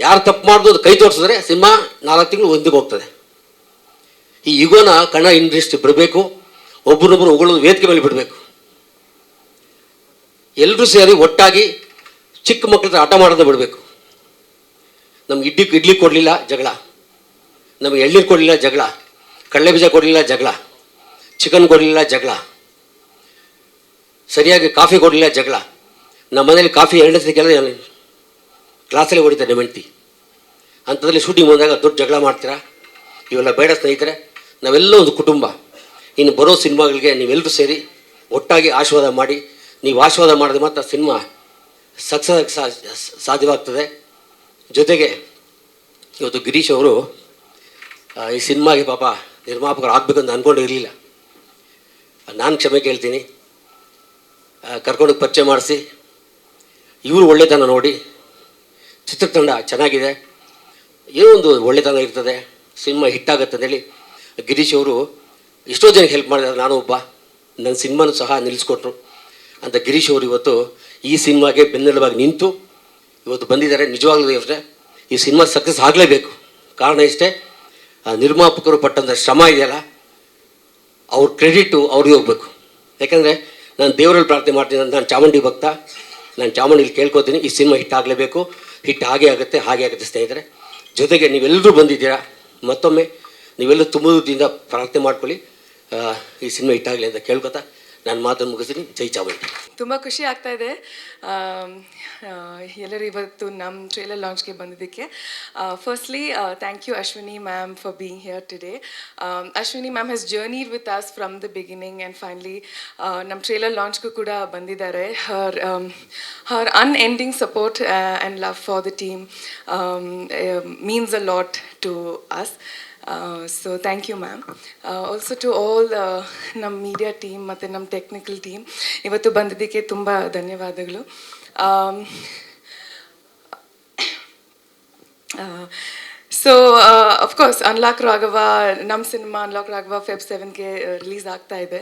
ಯಾರು ತಪ್ಪು ಮಾಡೋದು ಅದು ಕೈ ತೋರಿಸಿದ್ರೆ ಸಿನಿಮಾ 4 ತಿಂಗಳು ಒಂದಿಗೆ ಹೋಗ್ತದೆ. ಈ ಯುಗನ ಕನ್ನಡ ಇಂಡಸ್ಟ್ರಿ ಬಿಡಬೇಕು, ಒಬ್ಬರೊಬ್ಬರು ಹೊಗಳೋದು ವೇದಿಕೆ ಮೇಲೆ ಬಿಡಬೇಕು. ಎಲ್ಲರೂ ಸೇರಿ ಒಟ್ಟಾಗಿ ಚಿಕ್ಕ ಮಕ್ಕಳ ಆಟ ಮಾಡೋದು ಬಿಡಬೇಕು. ನಮ್ಗೆ ಇಡ್ಲಿ ಕೊಡಲಿಲ್ಲ ಜಗಳ, ನಮಗೆ ಎಳ್ನೀರು ಕೊಡಲಿಲ್ಲ ಜಗಳ, ಕಡಲೆ ಬೀಜ ಕೊಡಲಿಲ್ಲ ಜಗಳ, ಚಿಕನ್ ಕೊಡಲಿಲ್ಲ ಜಗಳ, ಸರಿಯಾಗಿ ಕಾಫಿ ಕೊಡಲಿಲ್ಲ ಜಗಳ. ನಮ್ಮ ಮನೇಲಿ ಕಾಫಿ 2 ಸತಿ ಕೇಳಿದ್ರೆ ಕ್ಲಾಸಲ್ಲಿ ಹೊಡಿತಾರೆ ಹೆಂಡ್ತಿ. ಅಂಥದ್ರಲ್ಲಿ ಶೂಟಿಂಗ್ ಬಂದಾಗ ದೊಡ್ಡ ಜಗಳ ಮಾಡ್ತೀರಾ, ಇವೆಲ್ಲ ಬೇಡ ಸ್ನೇಹಿತರೆ. ನಾವೆಲ್ಲ ಒಂದು ಕುಟುಂಬ. ಇನ್ನು ಬರೋ ಸಿನಿಮಾಗಳಿಗೆ ನೀವೆಲ್ಲರೂ ಸೇರಿ ಒಟ್ಟಾಗಿ ಆಶೀರ್ವಾದ ಮಾಡಿ. ನೀವು ಆಶೀರ್ವಾದ ಮಾಡಿದ್ರೆ ಮಾತ್ರ ಸಿನಿಮಾ ಸಕ್ಸಸ್ ಸಾಧ್ಯವಾಗ್ತದೆ. ಜೊತೆಗೆ ಇವತ್ತು ಗಿರೀಶ್ ಅವರು ಈ ಸಿನಿಮಾಗೆ ಪಾಪ ನಿರ್ಮಾಪಕರು ಆಗಬೇಕಂತ ಅಂದ್ಕೊಂಡಿರಲಿಲ್ಲ. ನಾನು ಕ್ಷಮೆ ಕೇಳ್ತೀನಿ. ಕರ್ಕೊಂಡು ಪರಿಚಯ ಮಾಡಿಸಿ ಇವರು ಒಳ್ಳೆತನ ನೋಡಿ ಚಿತ್ರತಂಡ ಚೆನ್ನಾಗಿದೆ, ಏನೋ ಒಂದು ಒಳ್ಳೆತನ ಇರ್ತದೆ, ಸಿನಿಮಾ ಹಿಟ್ಟಾಗುತ್ತೆ ಅಂತೇಳಿ ಗಿರೀಶ್ ಅವರು ಎಷ್ಟೋ ಜನಕ್ಕೆ ಹೆಲ್ಪ್ ಮಾಡಿದ್ದಾರೆ. ನಾನು ಒಬ್ಬ, ನನ್ನ ಸಿನಿಮಾನು ಸಹ ನಿಲ್ಲಿಸ್ಕೊಟ್ರು ಅಂತ ಗಿರೀಶ್ ಅವರು ಇವತ್ತು ಈ ಸಿನಿಮಾಗೆ ಬೆನ್ನೆಲುಬಾಗಿ ನಿಂತು ಇವತ್ತು ಬಂದಿದ್ದಾರೆ. ನಿಜವಾಗ್ಲೂ ಇವ್ರೆ ಈ ಸಿನಿಮಾ ಸಕ್ಸಸ್ ಆಗಲೇಬೇಕು. ಕಾರಣ ಇಷ್ಟೇ, ನಿರ್ಮಾಪಕರು ಪಟ್ಟಂಥ ಶ್ರಮ ಇದೆಯಲ್ಲ, ಅವ್ರ ಕ್ರೆಡಿಟು ಅವ್ರಿಗೆ ಹೋಗ್ಬೇಕು. ಯಾಕಂದರೆ ನಾನು ದೇವರಲ್ಲಿ ಪ್ರಾರ್ಥನೆ ಮಾಡ್ತೀನಿ ಅಂತ, ನಾನು ಚಾಮುಂಡಿ ಭಕ್ತ, ನಾನು ಚಾಮುಂಡಿಲಿ ಕೇಳ್ಕೊತೀನಿ ಈ ಸಿನಿಮಾ ಹಿಟ್ ಆಗಲೇಬೇಕು. ಹಿಟ್ ಹಾಗೆ ಆಗುತ್ತೆ ಸ್ನೇಹಿತರೆ. ಜೊತೆಗೆ ನೀವೆಲ್ಲರೂ ಬಂದಿದ್ದೀರಾ, ಮತ್ತೊಮ್ಮೆ ನೀವೆಲ್ಲರೂ ತುಂಬದಿಂದ ಪ್ರಾರ್ಥನೆ ಮಾಡ್ಕೊಳ್ಳಿ ಈ ಸಿನಿಮಾ ಹಿಟ್ಟಾಗಲಿ ಅಂತ ಕೇಳ್ಕೊತಾ ನಾನು ಮಾತನ್ನು ಮುಗಿಸ್ತೀನಿ. ಜೈ ಚಾಮುಂಡಿ. ತುಂಬ ಖುಷಿ ಆಗ್ತಾ ಇದೆ ಎಲ್ಲರೂ ಇವತ್ತು ನಮ್ಮ ಟ್ರೇಲರ್ ಲಾಂಚ್ಗೆ ಬಂದಿದ್ದಕ್ಕೆ. Firstly thank you Ashwini ma'am for being here today. Ashwini ma'am has journeyed with us from the beginning and finally ನಮ್ಮ ಟ್ರೇಲರ್ ಲಾಂಚ್ಗೂ ಕೂಡ ಬಂದಿದ್ದಾರೆ. Her unending support and love for the team means a lot to us. So thank you ma'am. Also to all ನಮ್ಮ media team ಮತ್ತು ನಮ್ಮ technical team ಇವತ್ತು ಬಂದಿದ್ದಕ್ಕೆ ತುಂಬ ಧನ್ಯವಾದಗಳು. ಸೊ ಅಫ್ಕೋರ್ಸ್ ಅನ್ಲಾಕ್ ರಾಘವ, ನಮ್ಮ ಸಿನಿಮಾ ಅನ್ಲಾಕ್ ರಾಘವ Feb 7ಗೆ ರಿಲೀಸ್ ಆಗ್ತಾ ಇದೆ.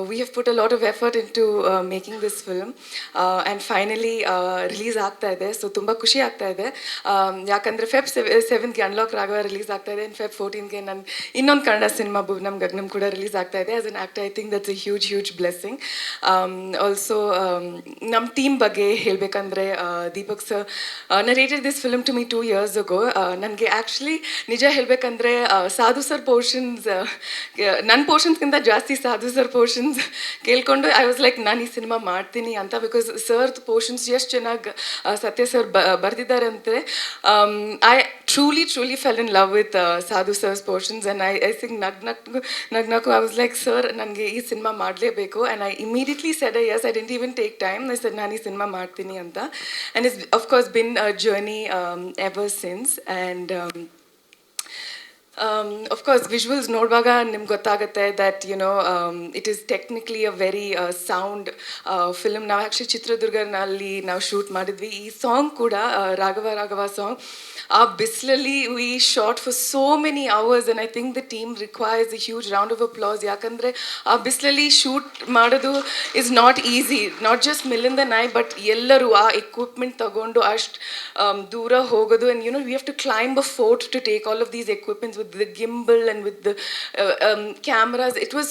We have put a lot of effort into making this film and finally release ಆಗ್ತಾ ಇದೆ. ಸೊ ತುಂಬ ಖುಷಿ ಆಗ್ತಾ ಇದೆ, ಯಾಕಂದರೆ Feb 7ಗೆ ಅನ್ಲಾಕ್ ರಾಘವ ರಿಲೀಸ್ ಆಗ್ತಾ ಇದೆ. Feb 14ಗೆ ನನ್ನ ಇನ್ನೊಂದು ಕನ್ನಡ ಸಿನಿಮಾ ಭುವನಂ ಗಗನಂ ಕೂಡ ರಿಲೀಸ್ ಆಗ್ತಾ ಇದೆ. As an actor I think that's a huge blessing. Also ನಮ್ಮ ಟೀಮ್ ಬಗ್ಗೆ ಹೇಳಬೇಕಂದ್ರೆ Deepak sir narrated this film to me 2 years ago. ನನಗೆ ಆ್ಯಕ್ಚುಲಿ ನಿಜ ಹೇಳಬೇಕಂದ್ರೆ ಸಾಧು ಸರ್ ಪೋರ್ಷನ್ಸ್, ನನ್ನ ಪೋರ್ಷನ್ಸ್ಗಿಂತ ಜಾಸ್ತಿ ಸಾಧು ಸರ್ ಪೋರ್ಷನ್ಸ್ ಕೇಳ್ಕೊಂಡು ಐ ವಾಸ್ ಲೈಕ್ ನಾನು ಈ ಸಿನಿಮಾ ಮಾಡ್ತೀನಿ ಅಂತ. ಬಿಕಾಸ್ ಸರ್ ಪೋರ್ಷನ್ಸ್ ಎಷ್ಟು ಚೆನ್ನಾಗಿ ಸತ್ಯ ಸರ್ ಬರೆದಿದ್ದಾರೆ ಅಂತೆ. I truly fell in love with Sadhu sir's portions and I think ನಗ್ನಕ್ಕು ಐ ವಾಸ್ ಲೈಕ್ ಸರ್ ನನಗೆ ಈ ಸಿನಿಮಾ ಮಾಡಲೇಬೇಕು. And I immediately said yes. I didn't even take time. I said ನಾನು ಈ ಸಿನಿಮಾ ಮಾಡ್ತೀನಿ ಅಂತ. And it's of course been a journey ever since. And of course visuals ನೋಡುವಾಗ ನಿಮ್ಗೆ ಗೊತ್ತಾಗುತ್ತೆ that you know it is technically a very sound film. ನಾವು actually ಚಿತ್ರದುರ್ಗನಲ್ಲಿ ನಾವು ಶೂಟ್ ಮಾಡಿದ್ವಿ. ಈ ಸಾಂಗ್ ಕೂಡ ರಾಘವ ಸಾಂಗ್ ಆ ಬಿಸಿಲಲ್ಲಿ we shot for so many hours and I think the team requires a huge round of applause. ಯಾಕಂದರೆ ಆ ಬಿಸಿಲಲ್ಲಿ ಶೂಟ್ ಮಾಡೋದು is not easy, not just mill in the nigh, but ಎಲ್ಲರೂ ಆ ಎಕ್ವಿಪ್ಮೆಂಟ್ ತಗೊಂಡು ಅಷ್ಟು ದೂರ ಹೋಗೋದು. And you know we have to climb a fort to take all of these equipments with the gimbal and with the cameras. It was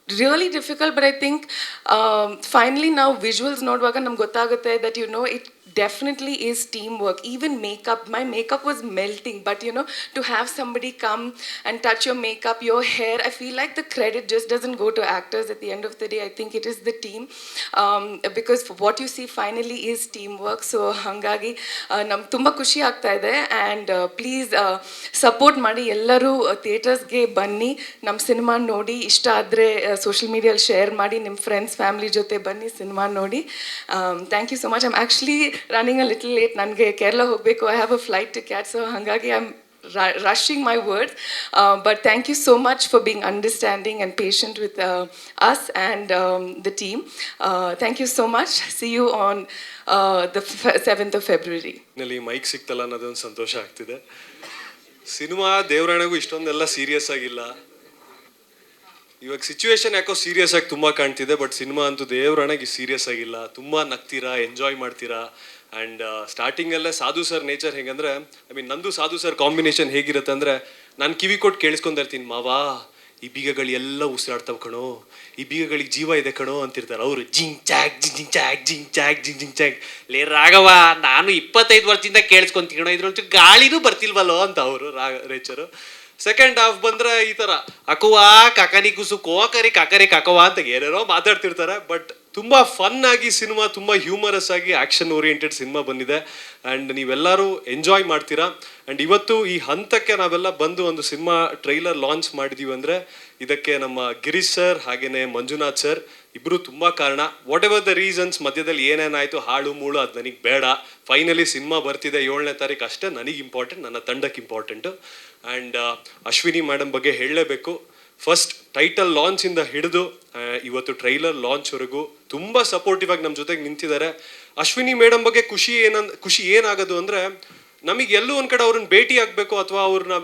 really difficult, but I think finally now visuals noduvaga namge gottagutte that you know it definitely is teamwork. Even makeup, my makeup was melting, but you know to have somebody come and touch your makeup, your hair, I feel like the credit just doesn't go to actors. At the end of the day I think it is the team, because what you see finally is teamwork. So hangagi nam tumba khushi aagta ide. And please support ಮಾಡಿ, ಎಲ್ಲರೂ ಥಿಯೇಟರ್ಸ್ಗೆ ಬನ್ನಿ, ನಮ್ಮ cinema ನೋಡಿ, ಇಷ್ಟ ಆದರೆ social ಮೀಡಿಯಲ್ಲಿ share ಮಾಡಿ, ನಿಮ್ಮ friends family ಜೊತೆ ಬನ್ನಿ, ಸಿನಿಮಾ ನೋಡಿ. Thank you so much. I'm actually running a little late. ನನಗೆ ಕೇರಳ ಹೋಗಬೇಕು, I have a flight to catch. So ಹಾಗಾಗಿ I am rushing my words, but thank you so much for being understanding and patient with us and the team. Thank you so much. See you on the 7th of February. ನಲ್ಲಿ mic ಸಿಕ್ತಲ್ಲ ಅನ್ನೋದೊಂದು ಸಂತೋಷ ಆಗ್ತಿದೆ. Cinema ದೇವರಾಣಗೂ ಇಷ್ಟೊಂದೆಲ್ಲ serious ಆಗಿಲ್ಲ. ಇವಾಗ situation ಯಾಕೋ serious ಆಗಿ ತುಂಬ ಕಾಣ್ತಿದೆ, ಬಟ್ ಸಿನಿಮಾ ಅಂತೂ ದೇವರಾಣಗೆ ಸೀರಿಯಸ್ ಆಗಿಲ್ಲ. ತುಂಬ ನಗ್ತೀರಾ, ಎಂಜಾಯ್ ಮಾಡ್ತೀರಾ. ಆ್ಯಂಡ್ ಸ್ಟಾರ್ಟಿಂಗಲ್ಲೇ ಸಾಧು ಸರ್ ನೇಚರ್ ಹೆಂಗಂದ್ರೆ, ಐ ಮೀನ್ ನಂದು ಸಾಧು ಸರ್ ಕಾಂಬಿನೇಷನ್ ಹೇಗಿರುತ್ತೆ ಅಂದರೆ, ನಾನು ಕಿವಿ ಕೊಟ್ಟು ಕೇಳಿಸ್ಕೊಂಡಿರ್ತೀನಿ, ಮಾವಾ ಈ ಬೀಗಗಳು ಎಲ್ಲ ಉಸಿರಾಡ್ತಾವ್ ಕಣೋ, ಈ ಬೀಗಗಳಿಗೆ ಜೀವ ಇದೆ ಕಣೋ ಅಂತಿರ್ತಾರೆ. ಅವರು ಜಿಂಗ್ ಚಾಕ್ ಜಿಂಗ್ ಚಾಕ್ ಜಿಂಗ್ ಚಾಕ್ ಜಿಂಗ್ ಚಾಕ್. ಲೇ ರಾಘವ, ನಾನು 25 ವರ್ಷದಿಂದ ಕೇಳಿಸ್ಕೊಂತೀನಿ ಕಣೋ, ಇದ್ರೊಂಚೂರು ಗಾಳಿನೂ ಬರ್ತಿಲ್ವಲ್ಲೋ ಅಂತ ಅವರು ರೇಚರು. ಸೆಕೆಂಡ್ ಹಾಫ್ ಬಂದ್ರೆ ಈ ತರ ಅಕುವಾ ಕಾಕನಿ ಕುಸು ಕೋಕರಿ ಕಾಕರಿ ಕಾಕವಾ ಅಂತ ಏನೇನೋ ಮಾತಾಡ್ತಿರ್ತಾರೆ. ಬಟ್ ತುಂಬಾ ಫನ್ ಆಗಿ ಸಿನಿಮಾ, ತುಂಬಾ ಹ್ಯೂಮರಸ್ ಆಗಿ ಆಕ್ಷನ್ ಓರಿಯೆಂಟೆಡ್ ಸಿನಿಮಾ ಬಂದಿದೆ ಅಂಡ್ ನೀವೆಲ್ಲರೂ ಎಂಜಾಯ್ ಮಾಡ್ತೀರಾ. ಅಂಡ್ ಇವತ್ತು ಈ ಹಂತಕ್ಕೆ ನಾವೆಲ್ಲ ಬಂದು ಒಂದು ಸಿನಿಮಾ ಟ್ರೈಲರ್ ಲಾಂಚ್ ಮಾಡಿದೀವಿ ಅಂದ್ರೆ ಇದಕ್ಕೆ ನಮ್ಮ ಗಿರೀಶ್ ಸರ್ ಹಾಗೇನೆ ಮಂಜುನಾಥ್ ಸರ್ ಇಬ್ರು ತುಂಬಾ ಕಾರಣ. ವಾಟ್ ಎವರ್ ದ ರೀಸನ್ಸ್, ಮಧ್ಯದಲ್ಲಿ ಏನೇನಾಯ್ತು ಹಾಳು ಮೂಳು ಅದು ನನಗೆ ಬೇಡ. ಫೈನಲಿ ಸಿನಿಮಾ ಬರ್ತಿದೆ 7ನೇ ತಾರೀಕು, ಅಷ್ಟೇ ನನಗೆ ಇಂಪಾರ್ಟೆಂಟ್, ನನ್ನ ತಂಡಕ್ಕೆ ಇಂಪಾರ್ಟೆಂಟ್. ಆ್ಯಂಡ್ ಅಶ್ವಿನಿ ಮೇಡಮ್ ಬಗ್ಗೆ ಹೇಳಲೇಬೇಕು. ಫಸ್ಟ್ ಟೈಟಲ್ ಲಾಂಚ್ ಇಂದ ಹಿಡಿದು ಇವತ್ತು ಟ್ರೈಲರ್ ಲಾಂಚ್ವರೆಗೂ ತುಂಬಾ ಸಪೋರ್ಟಿವ್ ಆಗಿ ನಮ್ಮ ಜೊತೆಗೆ ನಿಂತಿದ್ದಾರೆ. ಅಶ್ವಿನಿ ಮೇಡಮ್ ಬಗ್ಗೆ ಖುಷಿ ಏನಾಗೋದು ಅಂದ್ರೆ, ನಮಗೆ ಎಲ್ಲೂ ಒಂದ್ ಕಡೆ ಅವ್ರನ್ನ ಭೇಟಿ ಆಗ್ಬೇಕು ಅಥವಾ ಅವ್ರನ್ನ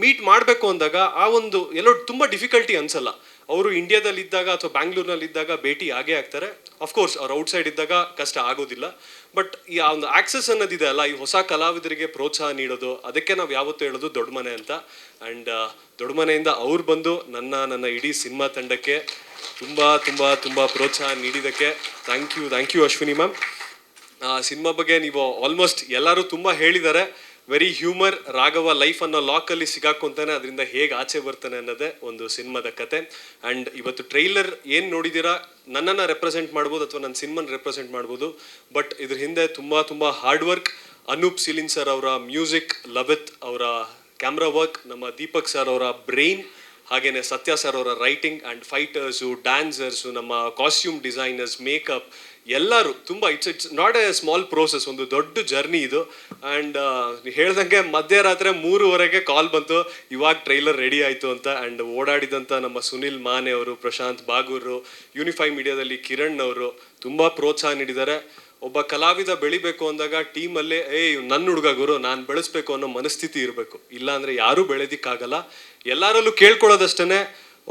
ಮೀಟ್ ಮಾಡಬೇಕು ಅಂದಾಗ ಆ ಒಂದು ಎಲ್ಲೋ ತುಂಬಾ ಡಿಫಿಕಲ್ಟಿ ಅನ್ಸಲ್ಲ. ಅವರು ಇಂಡಿಯಾದಲ್ಲಿ ಇದ್ದಾಗ ಅಥವಾ ಬ್ಯಾಂಗ್ಳೂರ್ನಲ್ಲಿ ಇದ್ದಾಗ ಭೇಟಿ ಆಗೇ ಆಗ್ತಾರೆ. ಅಫ್ಕೋರ್ಸ್ ಅವ್ರು ಔಟ್ಸೈಡ್ ಇದ್ದಾಗ ಕಷ್ಟ ಆಗೋದಿಲ್ಲ. ಬಟ್ ಈ ಆ ಒಂದು ಆಕ್ಸೆಸ್ ಅನ್ನೋದಿದೆ ಅಲ್ಲ, ಈ ಹೊಸ ಕಲಾವಿದರಿಗೆ ಪ್ರೋತ್ಸಾಹ ನೀಡೋದು, ಅದಕ್ಕೆ ನಾವು ಯಾವತ್ತೂ ಹೇಳೋದು ದೊಡ್ಡ ಮನೆ ಅಂತ. ಆ್ಯಂಡ್ ದೊಡ್ಡ ಮನೆಯಿಂದ ಅವ್ರು ಬಂದು ನನ್ನ ಇಡೀ ಸಿನಿಮಾ ತಂಡಕ್ಕೆ ತುಂಬಾ ತುಂಬಾ ತುಂಬಾ ಪ್ರೋತ್ಸಾಹ ನೀಡಿದ್ದಕ್ಕೆ thank you Ashwini ma'am. Cinema ಬಗ್ಗೆ ನೀವು ಆಲ್ಮೋಸ್ಟ್ ಎಲ್ಲರೂ ತುಂಬಾ ಹೇಳಿದ್ದಾರೆ. ವೆರಿ ಹ್ಯೂಮರ್, ರಾಘವ ಲೈಫ್ ಅನ್ನೋ ಲಾಕಲ್ಲಿ ಸಿಗಾಕೊಂತಾನೆ, ಅದರಿಂದ ಹೇಗೆ ಆಚೆ ಬರ್ತಾನೆ ಅನ್ನೋದೇ ಒಂದು ಸಿನಿಮಾದ ಕತೆ. ಆ್ಯಂಡ್ ಇವತ್ತು ಟ್ರೈಲರ್ ಏನು ನೋಡಿದ್ದೀರಾ, ನನ್ನನ್ನು ರೆಪ್ರೆಸೆಂಟ್ ಮಾಡ್ಬೋದು ಅಥವಾ ನನ್ನ ಸಿನಿಮಾನ ರೆಪ್ರೆಸೆಂಟ್ ಮಾಡ್ಬೋದು. ಬಟ್ ಇದ್ರ ಹಿಂದೆ ತುಂಬಾ hard work, Anoop Seelin sir ಅವರ ಮ್ಯೂಸಿಕ್, ಲವಿತ್ ಅವರ ಕ್ಯಾಮ್ರಾ ವರ್ಕ್, ನಮ್ಮ ದೀಪಕ್ ಸರ್ ಅವರ ಬ್ರೈನ್, ಹಾಗೇನೆ ಸತ್ಯ ಸರ್ ಅವರ ರೈಟಿಂಗ್ ಆ್ಯಂಡ್ ಫೈಟರ್ಸು, ಡ್ಯಾನ್ಸರ್ಸು, ನಮ್ಮ ಕಾಸ್ಟ್ಯೂಮ್ ಡಿಸೈನರ್ಸ್, ಮೇಕಪ್ ಎಲ್ಲರೂ ತುಂಬ it's not A small process, ಒಂದು ದೊಡ್ಡ ಜರ್ನಿ ಇದು. ಆ್ಯಂಡ್ ಹೇಳ್ದಂಗೆ ಮಧ್ಯರಾತ್ರಿ 3:15 ಕಾಲ್ ಬಂತು, ಇವಾಗ ಟ್ರೈಲರ್ ರೆಡಿ ಆಯಿತು ಅಂತ. ಆ್ಯಂಡ್ ಓಡಾಡಿದಂಥ ನಮ್ಮ ಸುನಿಲ್ ಮಾನೆ ಅವರು, ಪ್ರಶಾಂತ್ ಬಾಗೂರು, ಯೂನಿಫೈ ಮೀಡಿಯಾದಲ್ಲಿ ಕಿರಣ್ ಅವರು ತುಂಬ ಪ್ರೋತ್ಸಾಹ ನೀಡಿದ್ದಾರೆ. ಒಬ್ಬ ಕಲಾವಿದ ಬೆಳಿಬೇಕು ಅಂದಾಗ ಟೀಮಲ್ಲೇ ನನ್ನ ಹುಡುಗ ಗುರು ನಾನು ಬೆಳೆಸ್ಬೇಕು ಅನ್ನೋ ಮನಸ್ಥಿತಿ ಇರಬೇಕು, ಇಲ್ಲಾಂದರೆ ಯಾರೂ ಬೆಳೆದಿಕ್ಕಾಗಲ್ಲ. ಎಲ್ಲರಲ್ಲೂ ಕೇಳ್ಕೊಳ್ಳೋದಷ್ಟೇ,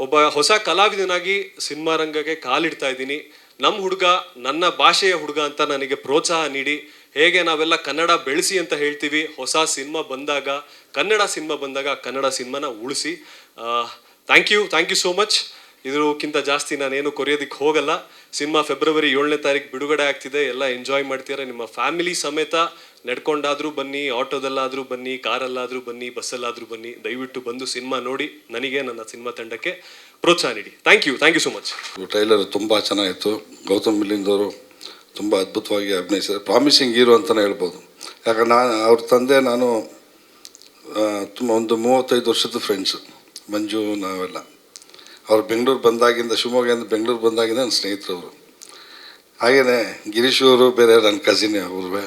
ಒಬ್ಬ ಹೊಸ ಕಲಾವಿದನಾಗಿ ಸಿನಿಮಾ ರಂಗಕ್ಕೆ ಕಾಲಿಡ್ತಾ ಇದ್ದೀನಿ. ನಮ್ಮ ಹುಡುಗ ನನ್ನ ಭಾಷೆಯ ಹುಡುಗ ಅಂತ ನನಗೆ ಪ್ರೋತ್ಸಾಹ ನೀಡಿ, ಹೇಗೆ ನಾವೆಲ್ಲ ಕನ್ನಡ ಬೆಳೆಸಿ ಅಂತ ಹೇಳ್ತೀವಿ, ಹೊಸ ಸಿನಿಮಾ ಬಂದಾಗ, ಕನ್ನಡ ಸಿನಿಮಾನ ಉಳಿಸಿ. Thank you so much. ಇದಕ್ಕಿಂತ ಜಾಸ್ತಿ ನಾನೇನು ಕೊರಿಯೋದಕ್ಕೆ ಹೋಗಲ್ಲ. ಸಿನಿಮಾ ಫೆಬ್ರವರಿ 7ನೇ ತಾರೀಕು ಬಿಡುಗಡೆ ಆಗ್ತಿದೆ. ಎಲ್ಲ ಎಂಜಾಯ್ ಮಾಡ್ತೀರಾ. ನಿಮ್ಮ ಫ್ಯಾಮಿಲಿ ಸಮೇತ ನಡ್ಕೊಂಡಾದರೂ ಬನ್ನಿ, ಆಟೋದಲ್ಲಾದರೂ ಬನ್ನಿ, ಕಾರಲ್ಲಾದರೂ ಬನ್ನಿ, ಬಸ್ಸಲ್ಲಾದರೂ ಬನ್ನಿ. ದಯವಿಟ್ಟು ಬಂದು ಸಿನಿಮಾ ನೋಡಿ ನನಗೆ, ನನ್ನ ಸಿನಿಮಾ ತಂಡಕ್ಕೆ ಪ್ರೋತ್ಸಾಹ ನೀಡಿ. Thank you so much. Trailer ತುಂಬ ಚೆನ್ನಾಗಿತ್ತು. ಗೌತಮ್ ಮಿಲಿಂದವರು ತುಂಬ ಅದ್ಭುತವಾಗಿ ಅಭಿನಯಿಸಿದ್ದಾರೆ. ಪ್ರಾಮಿಸಿಂಗ್ ಹೀರೋ ಅಂತಲೇ ಹೇಳ್ಬೋದು. ಯಾಕಂದ್ರೆ ಅವ್ರ ತಂದೆ ನಾನು ತುಂಬ ಒಂದು 35 ವರ್ಷದ ಫ್ರೆಂಡ್ಸು, ಮಂಜು ನಾವೆಲ್ಲ. ಅವ್ರು ಬೆಂಗಳೂರು ಬಂದಾಗಿಂದ, ಶಿವಮೊಗ್ಗದಿಂದ ಬೆಂಗಳೂರು ಬಂದಾಗಿಂದ ನನ್ನ ಸ್ನೇಹಿತರವರು. ಹಾಗೆಯೇ ಗಿರೀಶ್ ಅವರು ಬೇರೆ ನನ್ನ ಕಸಿನೇ ಅವ್ರವೇ.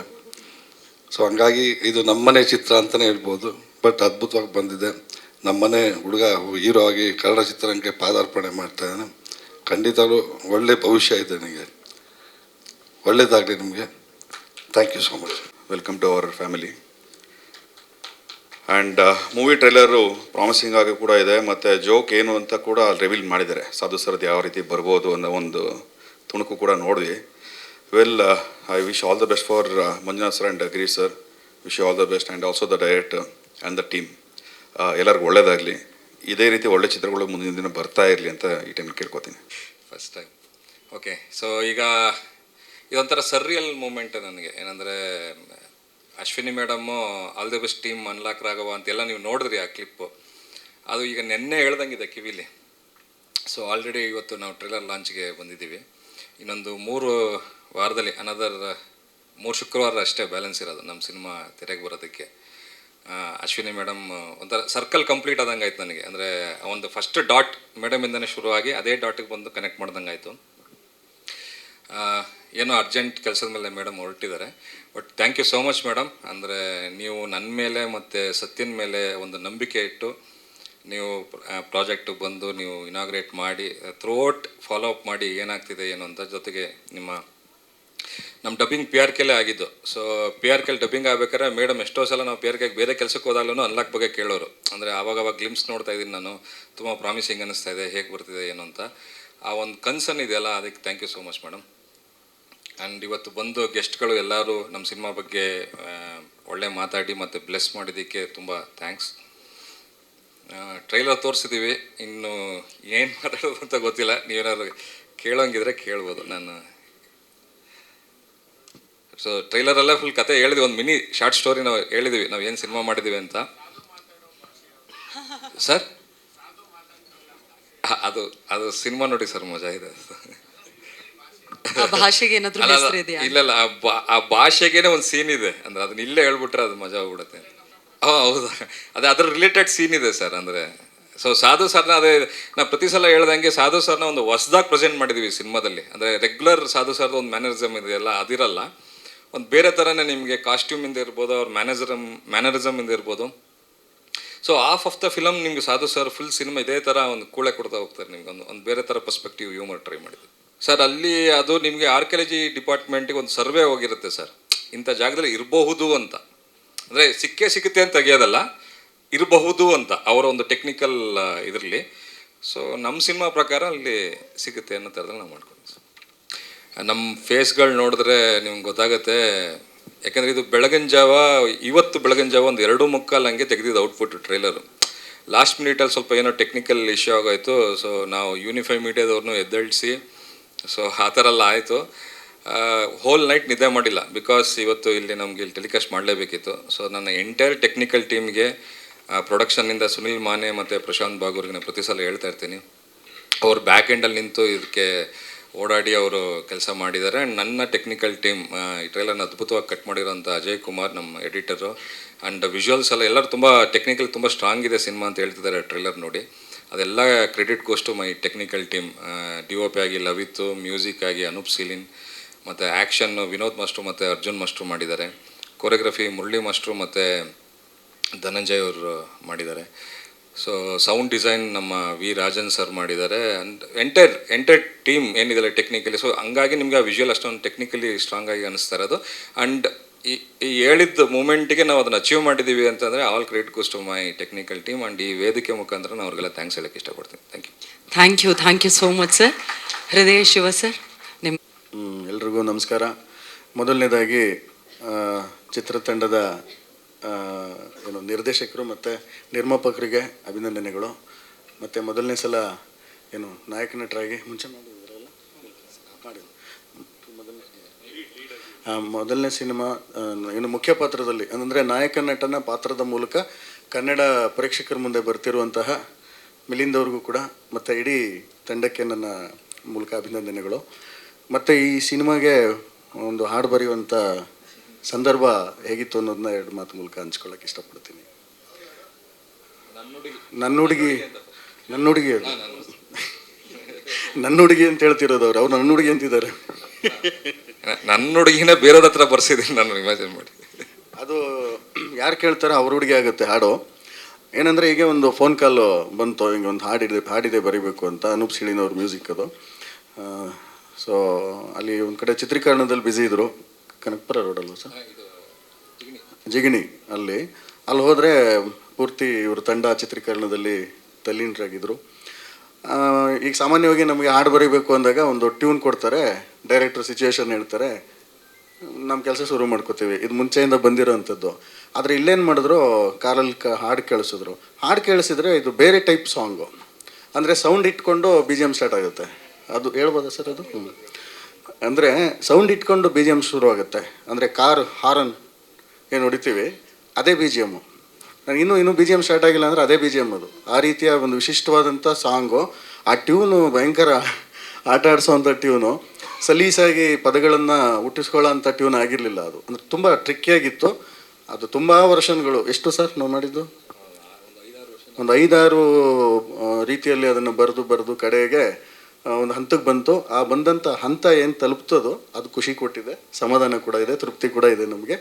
ಸೊ ಹಂಗಾಗಿ ಇದು ನಮ್ಮನೆ ಚಿತ್ರ ಅಂತಲೇ ಹೇಳ್ಬೋದು. ಬಟ್ ಅದ್ಭುತವಾಗಿ ಬಂದಿದೆ. ನಮ್ಮನೆ ಹುಡುಗ ಹೀರೋ ಆಗಿ ಕನ್ನಡ ಚಿತ್ರರಂಗಕ್ಕೆ ಪಾದಾರ್ಪಣೆ ಮಾಡ್ತಾಯಿದ್ದಾನೆ. ಖಂಡಿತವೂ ಒಳ್ಳೆ ಭವಿಷ್ಯ ಇದೆ. ನನಗೆ ಒಳ್ಳೆಯದಾಗಲಿ ನಿಮಗೆ. Thank you so much. Welcome to our family. And movie trailer promising ಆಗಿ ಕೂಡ ಇದೆ, ಮತ್ತು ಜೋಕ್ ಏನು ಅಂತ ಕೂಡ ಅಲ್ಲಿ ರಿವೀಲ್ ಮಾಡಿದ್ದಾರೆ. ಸಾಧು ಸರ್ದು ಯಾವ ರೀತಿ ಬರ್ಬೋದು ಅನ್ನೋ ಒಂದು ತುಣುಕು ಕೂಡ ನೋಡಿದ್ವಿ. Well, I wish all the best for Manjunath sir and Girish sir. Wish you all the best and also the director and the team. ಎಲ್ಲರಿಗೂ ಒಳ್ಳೆಯದಾಗಲಿ. ಇದೇ ರೀತಿ ಒಳ್ಳೆ ಚಿತ್ರಗಳು ಮುಂದಿನ ದಿನ ಬರ್ತಾ ಇರಲಿ ಅಂತ ಈ ಟೈಮ್ ಕೇಳ್ಕೊತೀನಿ. First time. ಓಕೆ, ಸೊ ಈಗ ಇದೊಂಥರ ಸರ್ರಿಯಲ್ ಮೂಮೆಂಟ್ ನನಗೆ. ಏನಂದರೆ Ashwini madam all the best team, unlock Raghava ಅಂತೆಲ್ಲ ನೀವು ನೋಡಿದ್ರಿ ಆ ಕ್ಲಿಪ್ಪು. ಅದು ಈಗ ನೆನ್ನೆ ಹೇಳ್ದಂಗಿದೆ ಕಿವಿಲಿ. ಸೊ ಆಲ್ರೆಡಿ ಇವತ್ತು ನಾವು ಟ್ರೈಲರ್ ಲಾಂಚ್ಗೆ ಬಂದಿದ್ದೀವಿ. ಇನ್ನೊಂದು 3 ವಾರದಲ್ಲಿ, ಅನದರ್ 3 ಶುಕ್ರವಾರ ಅಷ್ಟೇ ಬ್ಯಾಲೆನ್ಸ್ ಇರೋದು ನಮ್ಮ ಸಿನಿಮಾ ತೆರೆಗೆ ಬರೋದಕ್ಕೆ. ಅಶ್ವಿನಿ ಮೇಡಮ್ ಒಂಥರ ಸರ್ಕಲ್ ಕಂಪ್ಲೀಟ್ ಆದಂಗೆ ಆಯ್ತು ನನಗೆ. ಅಂದರೆ ಒಂದು ಫಸ್ಟ್ ಡಾಟ್ ಮೇಡಮಿಂದನೇ ಶುರುವಾಗಿ ಅದೇ ಡಾಟಿಗೆ ಬಂದು ಕನೆಕ್ಟ್ ಮಾಡ್ದಂಗೆ ಆಯಿತು. ಏನೋ ಅರ್ಜೆಂಟ್ ಕೆಲಸದ ಮೇಲೆ ಮೇಡಮ್ ಹೊರಟಿದ್ದಾರೆ. But thank you so much madam. ಅಂದರೆ ನೀವು ನನ್ನ ಮೇಲೆ ಮತ್ತು ಸತ್ಯನ ಮೇಲೆ ಒಂದು ನಂಬಿಕೆ ಇಟ್ಟು ನೀವು ಪ್ರಾಜೆಕ್ಟಿಗೆ ಬಂದು ನೀವು ಇನಾಗ್ರೇಟ್ ಮಾಡಿ ಥ್ರೂಔಟ್ ಫಾಲೋ ಅಪ್ ಮಾಡಿ ಏನಾಗ್ತಿದೆ ಏನು ಅಂತ. ಜೊತೆಗೆ ನಮ್ಮ ಡಬ್ಬಿಂಗ್ PRKಲೇ ಆಗಿದ್ದು. ಸೊ PRK ಡಬ್ಬಿಂಗ್ ಆಗ್ಬೇಕಾದ್ರೆ ಮೇಡಮ್ ಎಷ್ಟೋ ಸಲ ನಾವು PRKಗೆ ಬೇರೆ ಕೆಲಸಕ್ಕೆ ಹೋದಾಗಲೂ ಅನ್ಲಾಕ್ ಬಗ್ಗೆ ಕೇಳೋರು. ಅಂದರೆ ಆವಾಗ ಗ್ಲಿಮ್ಸ್ ನೋಡ್ತಾ ಇದ್ದೀನಿ ನಾನು, ತುಂಬ ಪ್ರಾಮಿಸಿಂಗ್ ಅನ್ನಿಸ್ತಾ ಇದೆ, ಹೇಗೆ ಬರ್ತಿದೆ ಏನು ಅಂತ. ಆ ಒಂದು ಕನ್ಸರ್ನ್ ಇದೆಯಲ್ಲ, ಅದಕ್ಕೆ thank you so much madam. And ಇವತ್ತು ಬಂದು ಗೆಸ್ಟ್ಗಳು ಎಲ್ಲರೂ ನಮ್ಮ ಸಿನಿಮಾ ಬಗ್ಗೆ ಒಳ್ಳೆ ಮಾತಾಡಿ ಮತ್ತು ಬ್ಲೆಸ್ ಮಾಡಿದ್ದಕ್ಕೆ ತುಂಬ ಥ್ಯಾಂಕ್ಸ್. ಟ್ರೈಲರ್ ತೋರಿಸಿದ್ದೀವಿ, ಇನ್ನು ಏನು ಮಾತಾಡೋದು ಅಂತ ಗೊತ್ತಿಲ್ಲ. ನೀವೇನಾದ್ರು ಕೇಳೋಂಗಿದ್ರೆ ಕೇಳ್ಬೋದು. ನಾನು ಸೊ ಟ್ರೈಲರಲ್ಲೇ ಫುಲ್ ಕತೆ ಹೇಳಿದ್ವಿ, ಒಂದು ಮಿನಿ ಶಾರ್ಟ್ ಸ್ಟೋರಿ ನಾವು ಹೇಳಿದ್ವಿ ನಾವು ಏನು ಸಿನಿಮಾ ಮಾಡಿದ್ದೀವಿ ಅಂತ. ಸರ್ ಅದು ಅದು ಸಿನಿಮಾ ನೋಡಿ ಸರ್ ಮಜಾ ಇದೆ. ಆ ಭಾಷೆಗೆ ಏನಾದ್ರೂ ಅಲ್ಲ, ಹೆಸರಿದೆಯಾ? ಇಲ್ಲ ಆ ಭಾಷೆಗೇನೆ ಒಂದು ಸೀನ್ ಇದೆ ಅಂದ್ರೆ ಅದನ್ನ ಇಲ್ಲೇ ಹೇಳ್ಬಿಟ್ರೆ ಅದು ಮಜಾ ಹೋಗ್ಬಿಡುತ್ತೆ. ಹೌದಾ, ಅದ್ರ ರಿಲೇಟೆಡ್ ಸೀನ್ ಇದೆ ಸರ್. ಅಂದರೆ ಸೊ ಸಾಧು ಸರ್ನ ಅದೇ ನಾ ಪ್ರತಿ ಸಲ ಹೇಳ್ದಂಗೆ ಸಾಧು ಸರ್ನ ಒಂದು ಹೊಸದಾಗಿ ಪ್ರೆಸೆಂಟ್ ಮಾಡಿದ್ದೀವಿ ಸಿನಿಮಾದಲ್ಲಿ. ಅಂದರೆ ರೆಗ್ಯುಲರ್ ಸಾಧು ಸರ್ದು ಒಂದು ಮ್ಯಾನರಿಸಮ್ ಇದೆಯಲ್ಲ ಅದಿರಲ್ಲ, ಒಂದು ಬೇರೆ ಥರನೇ ನಿಮಗೆ ಕಾಸ್ಟ್ಯೂಮಿಂದ ಇರ್ಬೋದು, ಅವ್ರ ಮ್ಯಾನರಿಸಮಿಂದ ಇರ್ಬೋದು. So half of the film ನಿಮ್ಗೆ ಸಾಧು ಸರ್ ಫುಲ್ ಸಿನಿಮಾ ಇದೇ ಥರ ಒಂದು ಕೂಳೆ ಕೊಡ್ತಾ ಹೋಗ್ತಾರೆ ನಿಮ್ಗೆ ಒಂದು ಬೇರೆ ಥರ ಪರ್ಸ್ಪೆಕ್ಟಿವ್ ಹ್ಯೂಮರ್ ಟ್ರೈ ಮಾಡಿದ್ವಿ ಸರ್. ಅಲ್ಲಿ ಅದು ನಿಮಗೆ ಆರ್ಕಿಯಾಲಜಿ ಡಿಪಾರ್ಟ್ಮೆಂಟಿಗೆ ಒಂದು ಸರ್ವೆ ಹೋಗಿರುತ್ತೆ ಸರ್, ಇಂಥ ಜಾಗದಲ್ಲಿ ಇರಬಹುದು ಅಂತ. ಅಂದರೆ ಸಿಗುತ್ತೆ ಅಂತ ತೆಗಿಯೋದಲ್ಲ, ಇರಬಹುದು ಅಂತ ಅವರ ಒಂದು ಟೆಕ್ನಿಕಲ್ ಇದರಲ್ಲಿ. ಸೊ ನಮ್ಮ ಸಿನಿಮಾ ಪ್ರಕಾರ ಅಲ್ಲಿ ಸಿಗುತ್ತೆ ಅನ್ನೋ ಥರದಲ್ಲಿ ನಾವು ಮಾಡ್ಕೊಂಡಿದ್ವಿ ಸರ್. ನಮ್ಮ ಫೇಸ್ಗಳು ನೋಡಿದ್ರೆ ನಿಮ್ಗೆ ಗೊತ್ತಾಗುತ್ತೆ, ಯಾಕೆಂದರೆ ಇದು ಇವತ್ತು ಬೆಳಗಿನ ಜಾವ ಒಂದು 2:45 ಹಂಗೆ ತೆಗೆದಿದ್ದು ಔಟ್ಪುಟ್ ಟ್ರೈಲರು. ಲಾಸ್ಟ್ ಮಿನಿಟಲ್ಲಿ ಸ್ವಲ್ಪ ಏನೋ ಟೆಕ್ನಿಕಲ್ ಇಶ್ಯೂ ಆಗೋಯ್ತು. ಸೊ ನಾವು ಯೂನಿಫೈ ಮೀಡಿಯಾದವ್ರನ್ನೂ ಎದ್ದೇಳಿಸಿ ಸೊ ಆ ಥರ ಎಲ್ಲ ಆಯಿತು. ಹೋಲ್ ನೈಟ್ ನಿದ್ದೆ ಮಾಡಿಲ್ಲ, ಬಿಕಾಸ್ ಇವತ್ತು ನಮಗೆ ಇಲ್ಲಿ ಟೆಲಿಕಾಸ್ಟ್ ಮಾಡಲೇಬೇಕಿತ್ತು. ಸೊ ನನ್ನ ಎಂಟೈರ್ ಟೆಕ್ನಿಕಲ್ ಟೀಮ್ಗೆ ಪ್ರೊಡಕ್ಷನ್ನಿಂದ ಸುನಿಲ್ ಮಾನೆ ಮತ್ತು ಪ್ರಶಾಂತ್ ಬಾಗೂರ್ಗೆ ನಾನು ಪ್ರತಿ ಸಲ ಹೇಳ್ತಾ ಇರ್ತೀನಿ, ಅವ್ರು ಬ್ಯಾಕ್ ಎಂಡಲ್ಲಿ ನಿಂತು ಇದಕ್ಕೆ ಓಡಾಡಿ ಅವರು ಕೆಲಸ ಮಾಡಿದ್ದಾರೆ. ನನ್ನ ಟೆಕ್ನಿಕಲ್ ಟೀಮ್ ಈ ಟ್ರೈಲರ್ನ ಅದ್ಭುತವಾಗಿ ಕಟ್ ಮಾಡಿರೋಂಥ ಅಜಯ್ ಕುಮಾರ್ ನಮ್ಮ ಎಡಿಟರು, ಆ್ಯಂಡ್ ವಿಜುವಲ್ಸ್ ಎಲ್ಲ ಎಲ್ಲರೂ ತುಂಬ ಟೆಕ್ನಿಕಲ್ ತುಂಬ ಸ್ಟ್ರಾಂಗ್ ಇದೆ ಸಿನಿಮಾ ಅಂತ ಹೇಳ್ತಿದ್ದಾರೆ ಟ್ರೈಲರ್ ನೋಡಿ. ಅದೆಲ್ಲ credit goes to my technical team. DOP ಆಗಿ ಲವಿತ್, ಮ್ಯೂಸಿಕ್ ಆಗಿ ಅನೂಪ್ ಸೀಲಿನ್, ಮತ್ತು ಆ್ಯಕ್ಷನ್ನು ವಿನೋದ್ ಮಾಸ್ಟ್ರು ಮತ್ತು ಅರ್ಜುನ್ ಮಾಸ್ಟ್ರು ಮಾಡಿದ್ದಾರೆ. ಕೊರಿಯೋಗ್ರಫಿ ಮುರಳಿ ಮಾಸ್ಟ್ರು ಮತ್ತು ಧನಂಜಯ್ ಅವರು ಮಾಡಿದ್ದಾರೆ. ಸೊ ಸೌಂಡ್ ಡಿಸೈನ್ ನಮ್ಮ ವಿ ರಾಜನ್ ಸರ್ ಮಾಡಿದ್ದಾರೆ. ಆ್ಯಂಡ್ ಎಂಟೈರ್ ಟೀಮ್ ಏನಿದೆ ಟೆಕ್ನಿಕಲಿ. ಸೊ ಹಂಗಾಗಿ ನಿಮ್ಗೆ ಆ ವಿಜುವಲ್ ಅಷ್ಟೊಂದು ಟೆಕ್ನಿಕಲಿ ಸ್ಟ್ರಾಂಗ್ ಆಗಿ ಅನ್ನಿಸ್ತಾ ಇರೋದು. ಆ್ಯಂಡ್ ಈ ಹೇಳಿದ ಮೂಮೆಂಟಿಗೆ ನಾವು ಅದನ್ನು ಅಚೀವ್ ಮಾಡಿದ್ದೀವಿ ಅಂತಂದರೆ all credit goes to my technical team. And ಈ ವೇದಿಕೆ ಮುಖಾಂತರ ನಾನು ಅವ್ರಿಗೆಲ್ಲ ಥ್ಯಾಂಕ್ಸ್ ಹೇಳೋಕ್ಕೆ ಇಷ್ಟಪಡ್ತೀನಿ. Thank you so much sir. Hrudaya Shiva sir, ನಿಮ್ಮ ಎಲ್ರಿಗೂ ನಮಸ್ಕಾರ. ಮೊದಲನೇದಾಗಿ ಚಿತ್ರತಂಡದ ನಿರ್ದೇಶಕರು ಮತ್ತು ನಿರ್ಮಾಪಕರಿಗೆ ಅಭಿನಂದನೆಗಳು. ಮತ್ತು ಮೊದಲನೇ ಸಲ ನಾಯಕ ನಟರಾಗಿ ಮುಂಚೆ ಮಾಡಿದ್ರಲ್ಲ ಮೊದಲನೇ ಸಿನಿಮಾ ಮುಖ್ಯ ಪಾತ್ರದಲ್ಲಿ ಅಂದರೆ ನಾಯಕ ನಟನ ಪಾತ್ರದ ಮೂಲಕ ಕನ್ನಡ ಪ್ರೇಕ್ಷಕರ ಮುಂದೆ ಬರ್ತಿರುವಂತಹ ಮಿಲಿಂದ್ ಅವ್ರಿಗೂ ಕೂಡ ಮತ್ತು ಇಡೀ ತಂಡಕ್ಕೆ ನನ್ನ ಮೂಲಕ ಅಭಿನಂದನೆಗಳು. ಮತ್ತು ಈ ಸಿನಿಮಾಗೆ ಒಂದು ಹಾಡು ಬರೆಯುವಂಥ ಸಂದರ್ಭ ಹೇಗಿತ್ತು ಅನ್ನೋದನ್ನ 2 ಮಾತು ಮೂಲಕ ಹಂಚ್ಕೊಳ್ಳೋಕೆ ಇಷ್ಟಪಡ್ತೀನಿ. ನನ್ನ ಹುಡುಗಿ ಅಂತ ಹೇಳ್ತಿರೋದು ಅವ್ರು ನನ್ನ ಹುಡುಗಿ ಅಂತಿದ್ದಾರೆ. ನನ್ನ ಹುಡುಗಿನ ಬೇರೆಯವ್ರ ಹತ್ರ ಬರ್ಸಿದ್ದೀನಿ ನಾನು, ಇಮ್ಯಾಜಿನ್ ಮಾಡಿ. ಅದು ಯಾರು ಕೇಳ್ತಾರೋ ಅವ್ರ ಹುಡುಗಿ ಆಗುತ್ತೆ ಹಾಡು. ಏನಂದರೆ ಈಗ ಒಂದು ಫೋನ್ ಕಾಲು ಬಂತು, ಹಿಂಗೆ ಒಂದು ಹಾಡಿದೆ ಬರೀಬೇಕು ಅಂತ. ಅನೂಪ್ ಸೀಳಿನ್ ಅವ್ರ ಮ್ಯೂಸಿಕ್ ಅದು. ಸೊ ಅಲ್ಲಿ ಒಂದು ಕಡೆ ಚಿತ್ರೀಕರಣದಲ್ಲಿ ಬ್ಯುಸಿ ಇದ್ದರು, ಕನಕಪುರ ರೋಡಲ್ವ ಸರ್, ಜಿಗಣಿ ಅಲ್ಲಿ ಹೋದರೆ ಪೂರ್ತಿ ಇವರು ತಂಡ ಚಿತ್ರೀಕರಣದಲ್ಲಿ ತಲ್ಲೀನರಾಗಿದ್ದರು. ಈಗ ಸಾಮಾನ್ಯವಾಗಿ ನಮಗೆ ಹಾಡು ಬರೀಬೇಕು ಅಂದಾಗ ಒಂದು ಟ್ಯೂನ್ ಕೊಡ್ತಾರೆ, ಡೈರೆಕ್ಟರ್ ಸಿಚುವೇಶನ್ ಹೇಳ್ತಾರೆ, ನಮ್ಮ ಕೆಲಸ ಶುರು ಮಾಡ್ಕೋತೀವಿ. ಇದು ಮುಂಚೆಯಿಂದ ಬಂದಿರೋ ಅಂಥದ್ದು. ಆದರೆ ಇಲ್ಲೇನು ಮಾಡಿದ್ರು, ಕಾರಲ್ಲಿ ಹಾಡು ಕೇಳಿಸಿದ್ರೆ ಇದು ಬೇರೆ ಟೈಪ್ ಸಾಂಗು. ಅಂದರೆ ಸೌಂಡ್ ಇಟ್ಕೊಂಡು BGM ಸ್ಟಾರ್ಟ್ ಆಗುತ್ತೆ. ಅದು ಹೇಳ್ಬೋದಾ ಸರ್? ಅದು ಅಂದರೆ ಸೌಂಡ್ ಇಟ್ಕೊಂಡು BGM ಶುರು ಆಗುತ್ತೆ. ಅಂದರೆ ಕಾರ್ ಹಾರನ್ ಏನು ಹೊಡಿತೀವಿ ಅದೇ BGM. ಇನ್ನೂ BGM ಸ್ಟಾರ್ಟ್ ಆಗಿಲ್ಲ ಅಂದರೆ ಅದೇ BGM. ಅದು ಆ ರೀತಿಯ ಒಂದು ವಿಶಿಷ್ಟವಾದಂಥ ಸಾಂಗು. ಆ ಟ್ಯೂನು ಭಯಂಕರ ಆಟ ಆಡಿಸೋವಂಥ ಟ್ಯೂನು, ಸಲೀಸಾಗಿ ಪದಗಳನ್ನು ಹುಟ್ಟಿಸ್ಕೊಳ್ಳೋ ಅಂಥ ಟ್ಯೂನ್ ಆಗಿರಲಿಲ್ಲ. ಅದು ಅಂದರೆ ತುಂಬ ಟ್ರಿಕ್ಕಿಯಾಗಿತ್ತು. ಅದು ತುಂಬ ವರ್ಷನ್ಗಳು, ಎಷ್ಟು ಸರ್ ನಾವು ಮಾಡಿದ್ದು? ಒಂದು 5-6 ರೀತಿಯಲ್ಲಿ ಅದನ್ನು ಬರೆದು ಕಡೆಗೆ ಒಂದು ಹಂತಕ್ಕೆ ಬಂತು. ಆ ಬಂದಂಥ ಹಂತ ಏನು ತಲುಪ್ತದೋ ಅದು ಖುಷಿ ಕೊಟ್ಟಿದೆ, ಸಮಾಧಾನ ಕೂಡ ಇದೆ, ತೃಪ್ತಿ ಕೂಡ ಇದೆ ನಮಗೆ.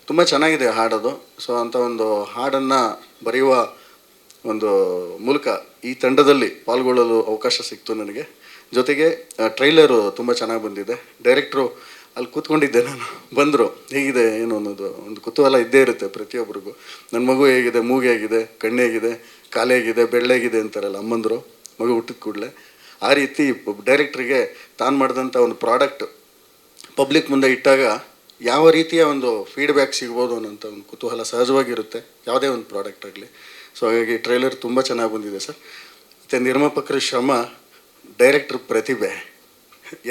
ತುಂಬ ಚೆನ್ನಾಗಿದೆ ಹಾಡೋದು. ಸೊ ಅಂಥ ಒಂದು ಹಾಡನ್ನು ಬರೆಯುವ ಒಂದು ಮೂಲಕ ಈ ತಂಡದಲ್ಲಿ ಪಾಲ್ಗೊಳ್ಳಲು ಅವಕಾಶ ಸಿಕ್ತು ನನಗೆ. ಜೊತೆಗೆ ಟ್ರೈಲರು ತುಂಬ ಚೆನ್ನಾಗಿ ಬಂದಿದೆ. ಡೈರೆಕ್ಟ್ರು ಅಲ್ಲಿ ಕೂತ್ಕೊಂಡಿದ್ದೆ ನಾನು, ಬಂದರು. ಹೇಗಿದೆ ಏನು ಅನ್ನೋದು ಒಂದು ಕುತೂಹಲ ಇದ್ದೇ ಇರುತ್ತೆ ಪ್ರತಿಯೊಬ್ಬರಿಗೂ. ನನ್ನ ಮಗು ಹೇಗಿದೆ, ಮೂಗು ಹೇಗಿದೆ, ಕಣ್ಣು ಹೇಗಿದೆ, ಕಾಲು ಹೇಗಿದೆ, ಬೆಳ್ಳೆಗಿದೆ ಅಂತಾರಲ್ಲ ಅಮ್ಮಂದರು ಮಗು ಹುಟ್ಟಿದ ಕೂಡಲೇ. ಆ ರೀತಿ ಡೈರೆಕ್ಟ್ರಿಗೆ ತಾನು ಮಾಡಿದಂಥ ಒಂದು ಪ್ರಾಡಕ್ಟ್ ಪಬ್ಲಿಕ್ ಮುಂದೆ ಇಟ್ಟಾಗ ಯಾವ ರೀತಿಯ ಒಂದು ಫೀಡ್ಬ್ಯಾಕ್ ಸಿಗ್ಬೋದು ಅನ್ನೋಂಥ ಒಂದು ಕುತೂಹಲ ಸಹಜವಾಗಿರುತ್ತೆ ಯಾವುದೇ ಒಂದು ಪ್ರಾಡಕ್ಟ್ ಆಗಲಿ. ಸೊ ಹಾಗಾಗಿ ಟ್ರೈಲರ್ ತುಂಬ ಚೆನ್ನಾಗಿ ಬಂದಿದೆ ಸರ್. ಮತ್ತು ನಿರ್ಮಾಪಕರ ಶ್ರಮ, ಡೈರೆಕ್ಟ್ರ್ ಪ್ರತಿಭೆ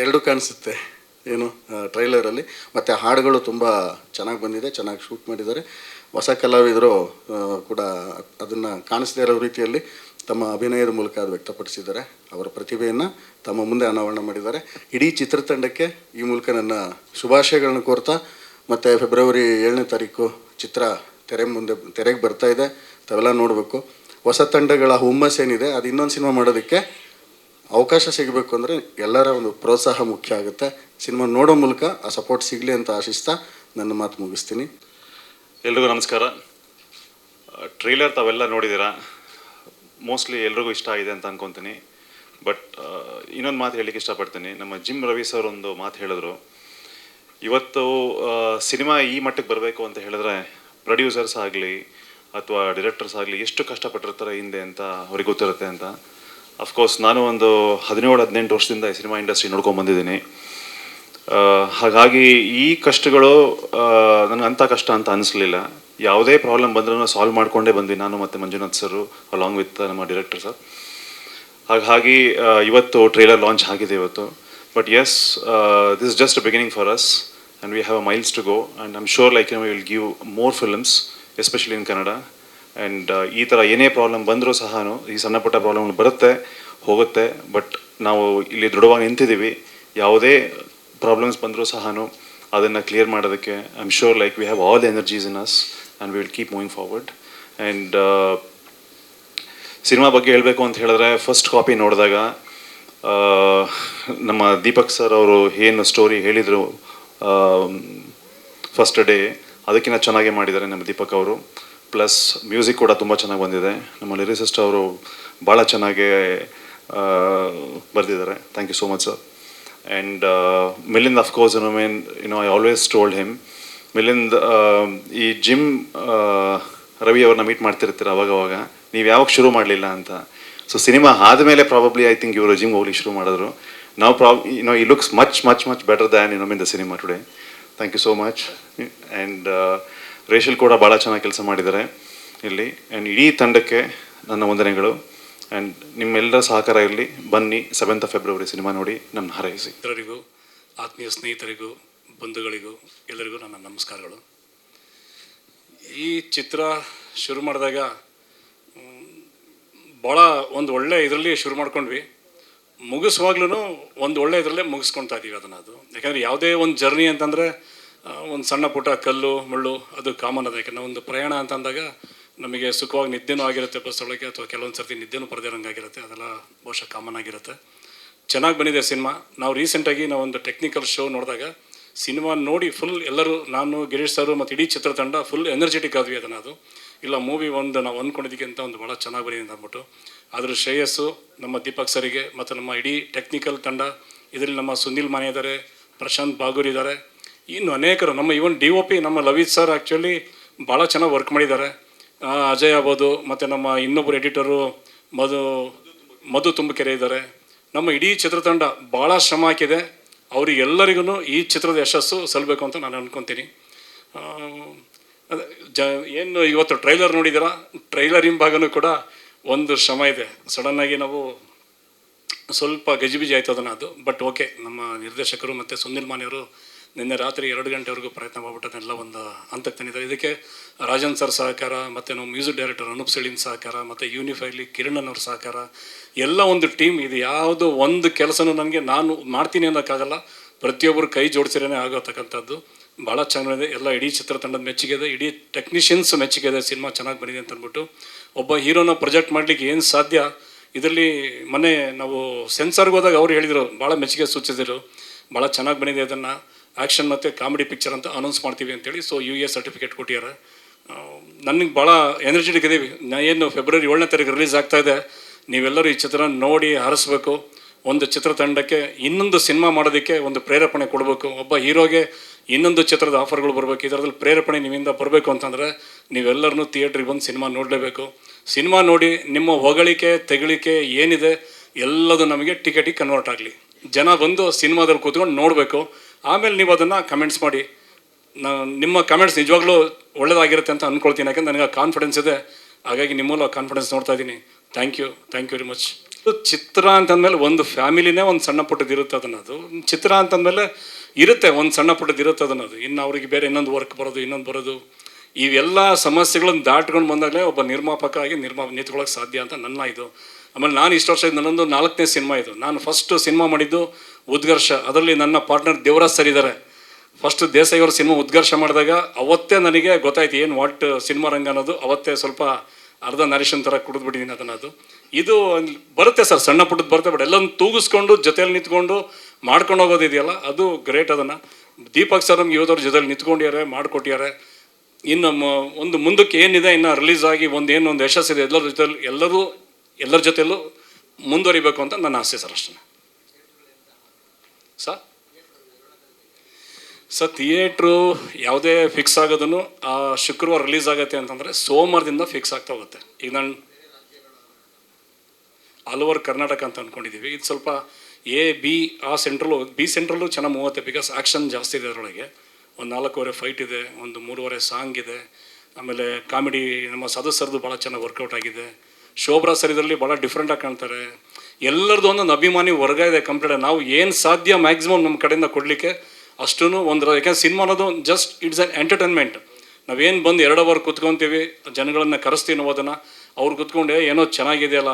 ಎರಡೂ ಕಾಣಿಸುತ್ತೆ ಟ್ರೈಲರಲ್ಲಿ. ಮತ್ತು ಹಾಡುಗಳು ತುಂಬ ಚೆನ್ನಾಗಿ ಬಂದಿದೆ, ಚೆನ್ನಾಗಿ ಶೂಟ್ ಮಾಡಿದ್ದಾರೆ. ಹೊಸ ಕಲಾವಿದರು ಕೂಡ ಅದನ್ನು ಕಾಣಿಸದೇ ಇರೋ ರೀತಿಯಲ್ಲಿ ತಮ್ಮ ಅಭಿನಯದ ಮೂಲಕ ಅದು ವ್ಯಕ್ತಪಡಿಸಿದ್ದಾರೆ. ಅವರ ಪ್ರತಿಭೆಯನ್ನು ತಮ್ಮ ಮುಂದೆ ಅನಾವರಣ ಮಾಡಿದ್ದಾರೆ. ಇಡೀ ಚಿತ್ರತಂಡಕ್ಕೆ ಈ ಮೂಲಕ ನನ್ನ ಶುಭಾಶಯಗಳನ್ನು ಕೋರ್ತಾ, ಮತ್ತು ಫೆಬ್ರವರಿ 7ನೇ ತಾರೀಕು ಚಿತ್ರ ತೆರೆಗೆ ಬರ್ತಾ ಇದೆ. ತಾವೆಲ್ಲ ನೋಡಬೇಕು. ಹೊಸ ತಂಡಗಳ ಹುಮ್ಮಸ್ಸೇನಿದೆ ಅದು ಇನ್ನೊಂದು ಸಿನಿಮಾ ಮಾಡೋದಕ್ಕೆ ಅವಕಾಶ ಸಿಗಬೇಕು ಅಂದರೆ ಎಲ್ಲರ ಒಂದು ಪ್ರೋತ್ಸಾಹ ಮುಖ್ಯ ಆಗುತ್ತೆ. ಸಿನಿಮಾ ನೋಡೋ ಮೂಲಕ ಆ ಸಪೋರ್ಟ್ ಸಿಗಲಿ ಅಂತ ಆಶಿಸ್ತಾ ನನ್ನ ಮಾತು ಮುಗಿಸ್ತೀನಿ. ಎಲ್ರಿಗೂ ನಮಸ್ಕಾರ. ಟ್ರೇಲರ್ ತಾವೆಲ್ಲ ನೋಡಿದ್ದೀರಾ. ಮೋಸ್ಟ್ಲಿ ಎಲ್ರಿಗೂ ಇಷ್ಟ ಆಗಿದೆ ಅಂತ ಅನ್ಕೊತೀನಿ. ಬಟ್ ಇನ್ನೊಂದು ಮಾತು ಹೇಳಲಿಕ್ಕೆ ಇಷ್ಟಪಡ್ತೀನಿ. ನಮ್ಮ ಜಿಮ್ ರವಿ ಸರ್ ಒಂದು ಮಾತು ಹೇಳಿದ್ರು, ಇವತ್ತು ಸಿನಿಮಾ ಈ ಮಟ್ಟಕ್ಕೆ ಬರಬೇಕು ಅಂತ ಹೇಳಿದ್ರೆ ಪ್ರೊಡ್ಯೂಸರ್ಸ್ ಆಗಲಿ ಅಥವಾ ಡೈರೆಕ್ಟರ್ಸ್ ಆಗಲಿ ಎಷ್ಟು ಕಷ್ಟಪಟ್ಟಿರ್ತಾರೆ ಹಿಂದೆ ಅಂತ ಅವ್ರಿಗೆ ಗೊತ್ತಿರುತ್ತೆ ಅಂತ. ಅಫ್ಕೋರ್ಸ್ ನಾನು ಒಂದು 17-18 ವರ್ಷದಿಂದ ಈ ಸಿನಿಮಾ ಇಂಡಸ್ಟ್ರಿ ನೋಡ್ಕೊಂಡು ಬಂದಿದ್ದೀನಿ. ಹಾಗಾಗಿ ಈ ಕಷ್ಟಗಳು ನನಗೆ ಅಂಥ ಕಷ್ಟ ಅಂತ ಅನಿಸ್ಲಿಲ್ಲ. ಯಾವುದೇ ಪ್ರಾಬ್ಲಮ್ ಬಂದ್ರೂ ಸಾಲ್ವ್ ಮಾಡಿಕೊಂಡೇ ಬಂದ್ವಿ ನಾನು ಮತ್ತು ಮಂಜುನಾಥ್ ಸರು ಅಲಾಂಗ್ ವಿತ್ ನಮ್ಮ ಡೈರೆಕ್ಟರ್ ಸರ್. ಹಾಗಾಗಿ ಇವತ್ತು ಟ್ರೇಲರ್ ಲಾಂಚ್ ಆಗಿದೆ ಇವತ್ತು. But yes, this is just a beginning for us and we have a miles to go and I am sure like we will give more films especially in Kannada. And ಈ ಥರ ಏನೇ problem ಬಂದರೂ ಸಹ ಈ ಸಣ್ಣ ಪುಟ್ಟ ಪ್ರಾಬ್ಲಮ್ಗಳು ಬರುತ್ತೆ ಹೋಗುತ್ತೆ. ಬಟ್ ನಾವು ಇಲ್ಲಿ ದೃಢವಾಗಿ ನಿಂತಿದ್ದೀವಿ. ಯಾವುದೇ ಪ್ರಾಬ್ಲಮ್ಸ್ ಬಂದರೂ ಸಹ ಅದನ್ನು ಕ್ಲಿಯರ್ ಮಾಡೋದಕ್ಕೆ I am sure like we have all the energies in us and we will keep moving forward. And cinema ಬಗ್ಗೆ ಹೇಳಬೇಕು ಅಂತ ಹೇಳಿದ್ರೆ, ಫಸ್ಟ್ ಕಾಪಿ ನೋಡಿದಾಗ ನಮ್ಮ ದೀಪಕ್ ಸರ್ ಅವರು ಏನು ಸ್ಟೋರಿ ಹೇಳಿದರು ಫಸ್ಟ್ ಡೇ, ಅದಕ್ಕಿಂತ ಚೆನ್ನಾಗೇ ಮಾಡಿದ್ದಾರೆ ನಮ್ಮ ದೀಪಕ್ ಅವರು. ಪ್ಲಸ್ ಮ್ಯೂಸಿಕ್ ಕೂಡ ತುಂಬ ಚೆನ್ನಾಗಿ ಬಂದಿದೆ. ನಮ್ಮ ಲಿರಿಸಿಸ್ಟ್ ಅವರು ಭಾಳ ಚೆನ್ನಾಗೇ ಬರೆದಿದ್ದಾರೆ. Thank you so much sir. And Milind of course I always told him, Milind ಈ ಜಿಮ್ ರವಿ ಅವ್ರನ್ನ ಮೀಟ್ ಮಾಡ್ತಿರ್ತೀರ ಅವಾಗವಾಗ, ನೀವು ಯಾವಾಗ ಶುರು ಮಾಡಲಿಲ್ಲ ಅಂತ. ಸೊ ಸಿನಿಮಾ ಆದಮೇಲೆ ಪ್ರಾಬಬ್ಲಿ ಐ ಥಿಂಕ್ ಇವರು ಜಿಮ್ ಹೋಗ್ಲಿಕ್ಕೆ ಶುರು ಮಾಡಿದ್ರು. ನಾವು ಈ looks much better than in the cinema today. Thank you so much. And Rachel ಕೂಡ ಭಾಳ ಚೆನ್ನಾಗಿ ಕೆಲಸ ಮಾಡಿದ್ದಾರೆ ಇಲ್ಲಿ. ಆ್ಯಂಡ್ ಇಡೀ ತಂಡಕ್ಕೆ ನನ್ನ ವಂದನೆಗಳು. ಆ್ಯಂಡ್ ನಿಮ್ಮೆಲ್ಲರ ಸಹಕಾರ ಇರಲಿ. ಬನ್ನಿ 7th ಫೆಬ್ರವರಿ ಸಿನಿಮಾ ನೋಡಿ ನನ್ನ ಹಾರೈಸಿ. ಎಲ್ಲರಿಗೂ, ಆತ್ಮೀಯ ಸ್ನೇಹಿತರಿಗೂ, ಬಂಧುಗಳಿಗೂ ಎಲ್ಲರಿಗೂ ನನ್ನ ನಮಸ್ಕಾರಗಳು. ಈ ಚಿತ್ರ ಶುರು ಮಾಡಿದಾಗ ಭಾಳ ಒಂದು ಒಳ್ಳೆ ಇದರಲ್ಲಿ ಶುರು ಮಾಡ್ಕೊಂಡ್ವಿ. ಮುಗಿಸುವಾಗ್ಲೂ ಒಂದು ಒಳ್ಳೆ ಇದರಲ್ಲೇ ಮುಗಿಸ್ಕೊಳ್ತಾ ಇದ್ದೀವಿ ಅದನ್ನು. ಅದು ಯಾಕಂದರೆ ಯಾವುದೇ ಒಂದು ಜರ್ನಿ ಅಂತಂದರೆ ಒಂದು ಸಣ್ಣ ಪುಟ್ಟ ಕಲ್ಲು ಮುಳ್ಳು ಅದು ಕಾಮನ್ ಅದ. ಯಾಕಂದರೆ ಒಂದು ಪ್ರಯಾಣ ಅಂತಂದಾಗ ನಮಗೆ ಸುಖವಾಗಿ ನಿದ್ದೆನೂ ಆಗಿರುತ್ತೆ ಬಸ್ ಒಳಗೆ, ಅಥವಾ ಕೆಲವೊಂದು ಸರ್ತಿ ನಿದ್ದೆನೂ ಪಡೆದಿರೋಂಗಾಗಿರುತ್ತೆ. ಅದೆಲ್ಲ ಬಹುಶಃ ಕಾಮನ್ ಆಗಿರುತ್ತೆ. ಚೆನ್ನಾಗಿ ಬಂದಿದೆ ಸಿನಿಮಾ. ನಾವು ರೀಸೆಂಟಾಗಿ ಒಂದು ಟೆಕ್ನಿಕಲ್ ಶೋ ನೋಡಿದಾಗ ಸಿನಿಮಾ ನೋಡಿ ಫುಲ್ ಎಲ್ಲರೂ, ನಾನು ಗಿರೀಶ್ ಸರು ಮತ್ತು ಇಡೀ ಚಿತ್ರತಂಡ ಫುಲ್ ಎನರ್ಜೆಟಿಕ್ ಆದ್ವಿ. ಅದನ್ನು ಅದು ಇಲ್ಲ ಮೂವಿ ನಾವು ಅಂದ್ಕೊಂಡಿದ್ದಕ್ಕಿಂತ ಭಾಳ ಚೆನ್ನಾಗಿ ಬಂದಿದೆ ಅಂತ ಅಂದ್ಬಿಟ್ಟು. ಅದ್ರ ಶ್ರೇಯಸ್ಸು ನಮ್ಮ ದೀಪಕ್ ಸರಿಗೆ ಮತ್ತು ನಮ್ಮ ಇಡೀ ಟೆಕ್ನಿಕಲ್ ತಂಡ. ಇದರಲ್ಲಿ ನಮ್ಮ ಸುನಿಲ್ ಮಾನೆ ಇದ್ದಾರೆ, ಪ್ರಶಾಂತ್ ಬಾಗೂರ್ ಇದ್ದಾರೆ, ಇನ್ನು ಅನೇಕರು. ನಮ್ಮ ಇವನ್ DOP ನಮ್ಮ ಲವಿತ್ ಸರ್ ಆ್ಯಕ್ಚುಲಿ ಭಾಳ ಚೆನ್ನಾಗಿ ವರ್ಕ್ ಮಾಡಿದ್ದಾರೆ. ಅಜಯ್ ಆಗ್ಬೋದು, ಮತ್ತು ನಮ್ಮ ಇನ್ನೊಬ್ಬರು ಎಡಿಟರು ಮಧು ತುಂಬಕೆರೆ ಇದ್ದಾರೆ. ನಮ್ಮ ಇಡೀ ಚಿತ್ರತಂಡ ಭಾಳ ಶ್ರಮ ಹಾಕಿದೆ. ಅವರಿಗೆಲ್ಲರಿಗೂ ಈ ಚಿತ್ರದ ಯಶಸ್ಸು ಸಲ್ಲಬೇಕು ಅಂತ ನಾನು ಅಂದ್ಕೊತೀನಿ. ಏನು ಇವತ್ತು ಟ್ರೈಲರ್ ನೋಡಿದ್ದೀರಾ, ಟ್ರೈಲರ್ ಹಿಂಭಾಗನೂ ಕೂಡ ಒಂದು ಶ್ರಮ ಇದೆ. ಸಡನ್ನಾಗಿ ನಾವು ಸ್ವಲ್ಪ ಗಜಿಬಿಜಿ ಆಯ್ತು ಅದನ್ನು ಅದು. ಬಟ್ ಓಕೆ, ನಮ್ಮ ನಿರ್ದೇಶಕರು ಮತ್ತು ಸುನಿಲ್ ಮಾನೆಯವರು ನಿನ್ನೆ ರಾತ್ರಿ 2 ಗಂಟೆವರೆಗೂ ಪ್ರಯತ್ನ ಮಾಡ್ಬಿಟ್ಟದನ್ನೆಲ್ಲ ಒಂದು ಹಂತಕ್ಕೆ ತಂದಿದ್ದಾರೆ. ಇದಕ್ಕೆ ರಾಜನ್ ಸರ್ ಸಹಕಾರ, ಮತ್ತು ನಮ್ಮ ಮ್ಯೂಸಿಕ್ ಡೈರೆಕ್ಟರ್ ಅನೂಪ್ ಸೆಳಿನ್ ಸಹಕಾರ, ಮತ್ತು ಯೂನಿಫೈಲಿ ಕಿರಣ್ ಅವ್ರ ಸಹಕಾರ, ಎಲ್ಲ ಒಂದು ಟೀಮ್. ಇದು ಯಾವುದೋ ಒಂದು ಕೆಲಸನೂ ನನಗೆ ನಾನು ಮಾಡ್ತೀನಿ ಅನ್ನೋಕ್ಕಾಗಲ್ಲ, ಪ್ರತಿಯೊಬ್ಬರು ಕೈ ಜೋಡಿಸಿರೇ ಆಗೋತಕ್ಕಂಥದ್ದು. ಭಾಳ ಚೆನ್ನಾಗಿದೆ. ಎಲ್ಲ ಇಡೀ ಚಿತ್ರತಂಡದ ಮೆಚ್ಚುಗೆ ಇದೆ, ಇಡೀ ಟೆಕ್ನಿಷಿಯನ್ಸ್ ಮೆಚ್ಚುಗೆ ಇದೆ. ಸಿನಿಮಾ ಚೆನ್ನಾಗಿ ಬಂದಿದೆ ಅಂತ ಅಂದ್ಬಿಟ್ಟು ಒಬ್ಬ ಹೀರೋನ ಪ್ರೊಜೆಕ್ಟ್ ಮಾಡಲಿಕ್ಕೆ ಏನು ಸಾಧ್ಯ. ಇದರಲ್ಲಿ ಮೊನ್ನೆ ನಾವು ಸೆನ್ಸಾರ್ಗೆ ಹೋದಾಗ ಅವ್ರು ಹೇಳಿದರು, ಭಾಳ ಮೆಚ್ಚುಗೆ ಸೂಚಿಸಿದರು, ಭಾಳ ಚೆನ್ನಾಗಿ ಬಂದಿದೆ, ಅದನ್ನು ಆ್ಯಕ್ಷನ್ ಮತ್ತು ಕಾಮಿಡಿ ಪಿಕ್ಚರ್ ಅಂತ ಅನೌನ್ಸ್ ಮಾಡ್ತೀವಿ ಅಂತೇಳಿ. ಸೊ UA ಸರ್ಟಿಫಿಕೇಟ್ ಕೊಟ್ಟಿದ್ದಾರೆ. ನನಗೆ ಭಾಳ ಎನರ್ಜೆಟಿಕ್ ಇದೀವಿ. ಏನು ಫೆಬ್ರವರಿ 7ನೇ ತಾರೀಕು ರಿಲೀಸ್ ಆಗ್ತಾಯಿದೆ. ನೀವೆಲ್ಲರೂ ಈ ಚಿತ್ರ ನೋಡಿ ಹರಿಸ್ಬೇಕು. ಒಂದು ಚಿತ್ರತಂಡಕ್ಕೆ ಇನ್ನೊಂದು ಸಿನಿಮಾ ಮಾಡೋದಕ್ಕೆ ಒಂದು ಪ್ರೇರೇಪಣೆ ಕೊಡಬೇಕು. ಒಬ್ಬ ಹೀರೋಗೆ ಇನ್ನೊಂದು ಚಿತ್ರದ ಆಫರ್ಗಳು ಬರಬೇಕು. ಇದರಲ್ಲಿ ಪ್ರೇರೇಪಣೆ ನಿಮ್ಮಿಂದ ಬರಬೇಕು ಅಂತಂದರೆ ನೀವೆಲ್ಲರೂ ಥಿಯೇಟ್ರಿಗೆ ಬಂದು ಸಿನಿಮಾ ನೋಡಲೇಬೇಕು. ಸಿನಿಮಾ ನೋಡಿ ನಿಮ್ಮ ಹೊಗಳಿಕೆ ತೆಗಳಿಕೆ ಏನಿದೆ ಎಲ್ಲದು ನಮಗೆ ಟಿಕೆಟಿಗೆ ಕನ್ವರ್ಟ್ ಆಗಲಿ. ಜನ ಬಂದು ಸಿನಿಮಾದಲ್ಲಿ ಕೂತ್ಕೊಂಡು ನೋಡಬೇಕು. ಆಮೇಲೆ ನೀವು ಅದನ್ನು ಕಮೆಂಟ್ಸ್ ಮಾಡಿ. ನಿಮ್ಮ ಕಮೆಂಟ್ಸ್ ನಿಜವಾಗ್ಲೂ ಒಳ್ಳೆಯದಾಗಿರುತ್ತೆ ಅಂತ ಅಂದ್ಕೊಳ್ತೀನಿ. ಯಾಕಂದ್ರೆ ನನಗೆ ಕಾನ್ಫಿಡೆನ್ಸ್ ಇದೆ. ಹಾಗಾಗಿ ನಿಮ್ಮಲ್ಲೂ ಕಾನ್ಫಿಡೆನ್ಸ್ ನೋಡ್ತಾ ಇದ್ದೀನಿ. Thank you very much. ಚಿತ್ರ ಅಂತಂದಮೇಲೆ ಒಂದು ಫ್ಯಾಮಿಲಿನೇ ಒಂದು ಸಣ್ಣ ಪುಟ್ಟದ್ದು ಇರುತ್ತೆ. ಅದು ಚಿತ್ರ ಅಂತಂದಮೇಲೆ ಇರುತ್ತೆ, ಒಂದು ಸಣ್ಣ ಪುಟ್ಟದ್ದು ಇರುತ್ತೆ ಅದನ್ನದು. ಇನ್ನು ಅವ್ರಿಗೆ ಬೇರೆ ಇನ್ನೊಂದು ವರ್ಕ್ ಬರೋದು, ಇನ್ನೊಂದು ಬರೋದು, ಇವೆಲ್ಲ ಸಮಸ್ಯೆಗಳನ್ನು ದಾಟ್ಕೊಂಡು ಬಂದಾಗಲೇ ಒಬ್ಬ ನಿರ್ಮಾಪಕ ಆಗಿ ನಿಂತ್ಕೊಳ್ಳೋಕೆ ಸಾಧ್ಯ ಅಂತ ನನ್ನ ಇದು. ಆಮೇಲೆ ನಾನು ಇಷ್ಟು ವರ್ಷ ನನ್ನೊಂದು 4ನೇ ಸಿನಿಮಾ ಇದು. ನಾನು ಫಸ್ಟ್ ಸಿನಿಮಾ ಮಾಡಿದ್ದು ಉದ್ಘರ್ಷ. ಅದರಲ್ಲಿ ನನ್ನ ಪಾರ್ಟ್ನರ್ ದೇವರಾಜ್ ಸರ್ ಇದ್ದಾರೆ. ಫಸ್ಟ್ ದೇಸಾಯಿ ಅವ್ರ ಸಿನಿಮಾ ಉದ್ಘರ್ಷ ಮಾಡಿದಾಗ ಅವತ್ತೇ ನನಗೆ ಗೊತ್ತಾಯ್ತು ಏನು ವಾಟ್ ಸಿನಿಮಾ ರಂಗ ಅನ್ನೋದು. ಅವತ್ತೇ ಸ್ವಲ್ಪ ಅರ್ಧ ನರೇಶನ್ ಥರ ಕುಡಿದ್ಬಿಟ್ಟಿದ್ದೀನಿ ಅದನ್ನು. ಅದು ಇದು ಬರುತ್ತೆ ಸರ್, ಸಣ್ಣ ಪುಟ್ಟದ್ದು ಬರುತ್ತೆ, ಬಟ್ ಎಲ್ಲನೂ ತೂಗಿಸ್ಕೊಂಡು ಜೊತೆಯಲ್ಲಿ ನಿಂತ್ಕೊಂಡು ಮಾಡ್ಕೊಂಡು ಹೋಗೋದಿದೆಯಲ್ಲ ಅದು ಗ್ರೇಟ್. ಅದನ್ನು ದೀಪಕ್ ಸರ್ ನಮ್ಗೆ ಇವತ್ತವ್ರ ಜೊತೆಲಿ ನಿಂತ್ಕೊಂಡಿದ್ದಾರೆ, ಮಾಡಿಕೊಟ್ಟಿದ್ದಾರೆ. ಇನ್ನು ಒಂದು ಮುಂದಕ್ಕೆ ಏನಿದೆ, ಇನ್ನು ರಿಲೀಸ್ ಆಗಿ ಒಂದು ಯಶಸ್ಸಿದೆ, ಎಲ್ಲರ ಜೊತೆಯಲ್ಲೂ ಮುಂದುವರಿಬೇಕು ಅಂತ ನನ್ನ ಆಸೆ ಸರ್. ಅಷ್ಟೇ ಸರ್ ಥಿಯೇಟ್ರು ಯಾವುದೇ ಫಿಕ್ಸ್ ಆಗೋದನ್ನು ಶುಕ್ರವಾರ ರಿಲೀಸ್ ಆಗುತ್ತೆ ಅಂತಂದರೆ ಸೋಮವಾರದಿಂದ ಫಿಕ್ಸ್ ಆಗ್ತಾ ಹೋಗುತ್ತೆ. ಈಗ ನಾನು ಆಲ್ ಓವರ್ ಕರ್ನಾಟಕ ಅಂತ ಅಂದ್ಕೊಂಡಿದ್ದೀವಿ. ಇದು ಸ್ವಲ್ಪ ಬಿ ಸೆಂಟ್ರಲ್ಲು ಚೆನ್ನಾಗಿ ಮೂವತ್ತೆ, ಬಿಕಾಸ್ ಆ್ಯಕ್ಷನ್ ಜಾಸ್ತಿ ಇದೆ ಅದರೊಳಗೆ. ಒಂದು 4:15 ಫೈಟ್ ಇದೆ, ಒಂದು 3:30 ಸಾಂಗ್ ಇದೆ, ಆಮೇಲೆ ಕಾಮಿಡಿ ನಮ್ಮ ಸದಸ್ಯರದು ಭಾಳ ಚೆನ್ನಾಗಿ ವರ್ಕೌಟ್ ಆಗಿದೆ. ಶೋಭ್ರಾ ಸರ್ ಇದರಲ್ಲಿ ಭಾಳ ಡಿಫ್ರೆಂಟಾಗಿ ಕಾಣ್ತಾರೆ. ಎಲ್ಲರದ್ದು ಒಂದೊಂದು ಅಭಿಮಾನಿ ವರ್ಗ ಇದೆ ಕಂಪ್ಲೀಟ್. ನಾವು ಏನು ಸಾಧ್ಯ ಮ್ಯಾಕ್ಸಿಮಮ್ ನಮ್ಮ ಕಡೆಯಿಂದ ಕೊಡಲಿಕ್ಕೆ ಅಷ್ಟೂ ಯಾಕೆಂದ್ರೆ ಸಿನಿಮಾ ಅನ್ನೋದು ಜಸ್ಟ್ ಇಟ್ಸ್ ಆನ್ ಎಂಟರ್ಟೈನ್ಮೆಂಟ್. ನಾವೇನು ಬಂದು 2 ಅವರ್ ಕುತ್ಕೊತೀವಿ, ಜನಗಳನ್ನು ಕರೆಸ್ತೀವಿ ಅನ್ನೋದನ್ನು. ಅವ್ರು ಕುತ್ಕೊಂಡು ಏನೋ ಚೆನ್ನಾಗಿದೆಯಲ್ಲ,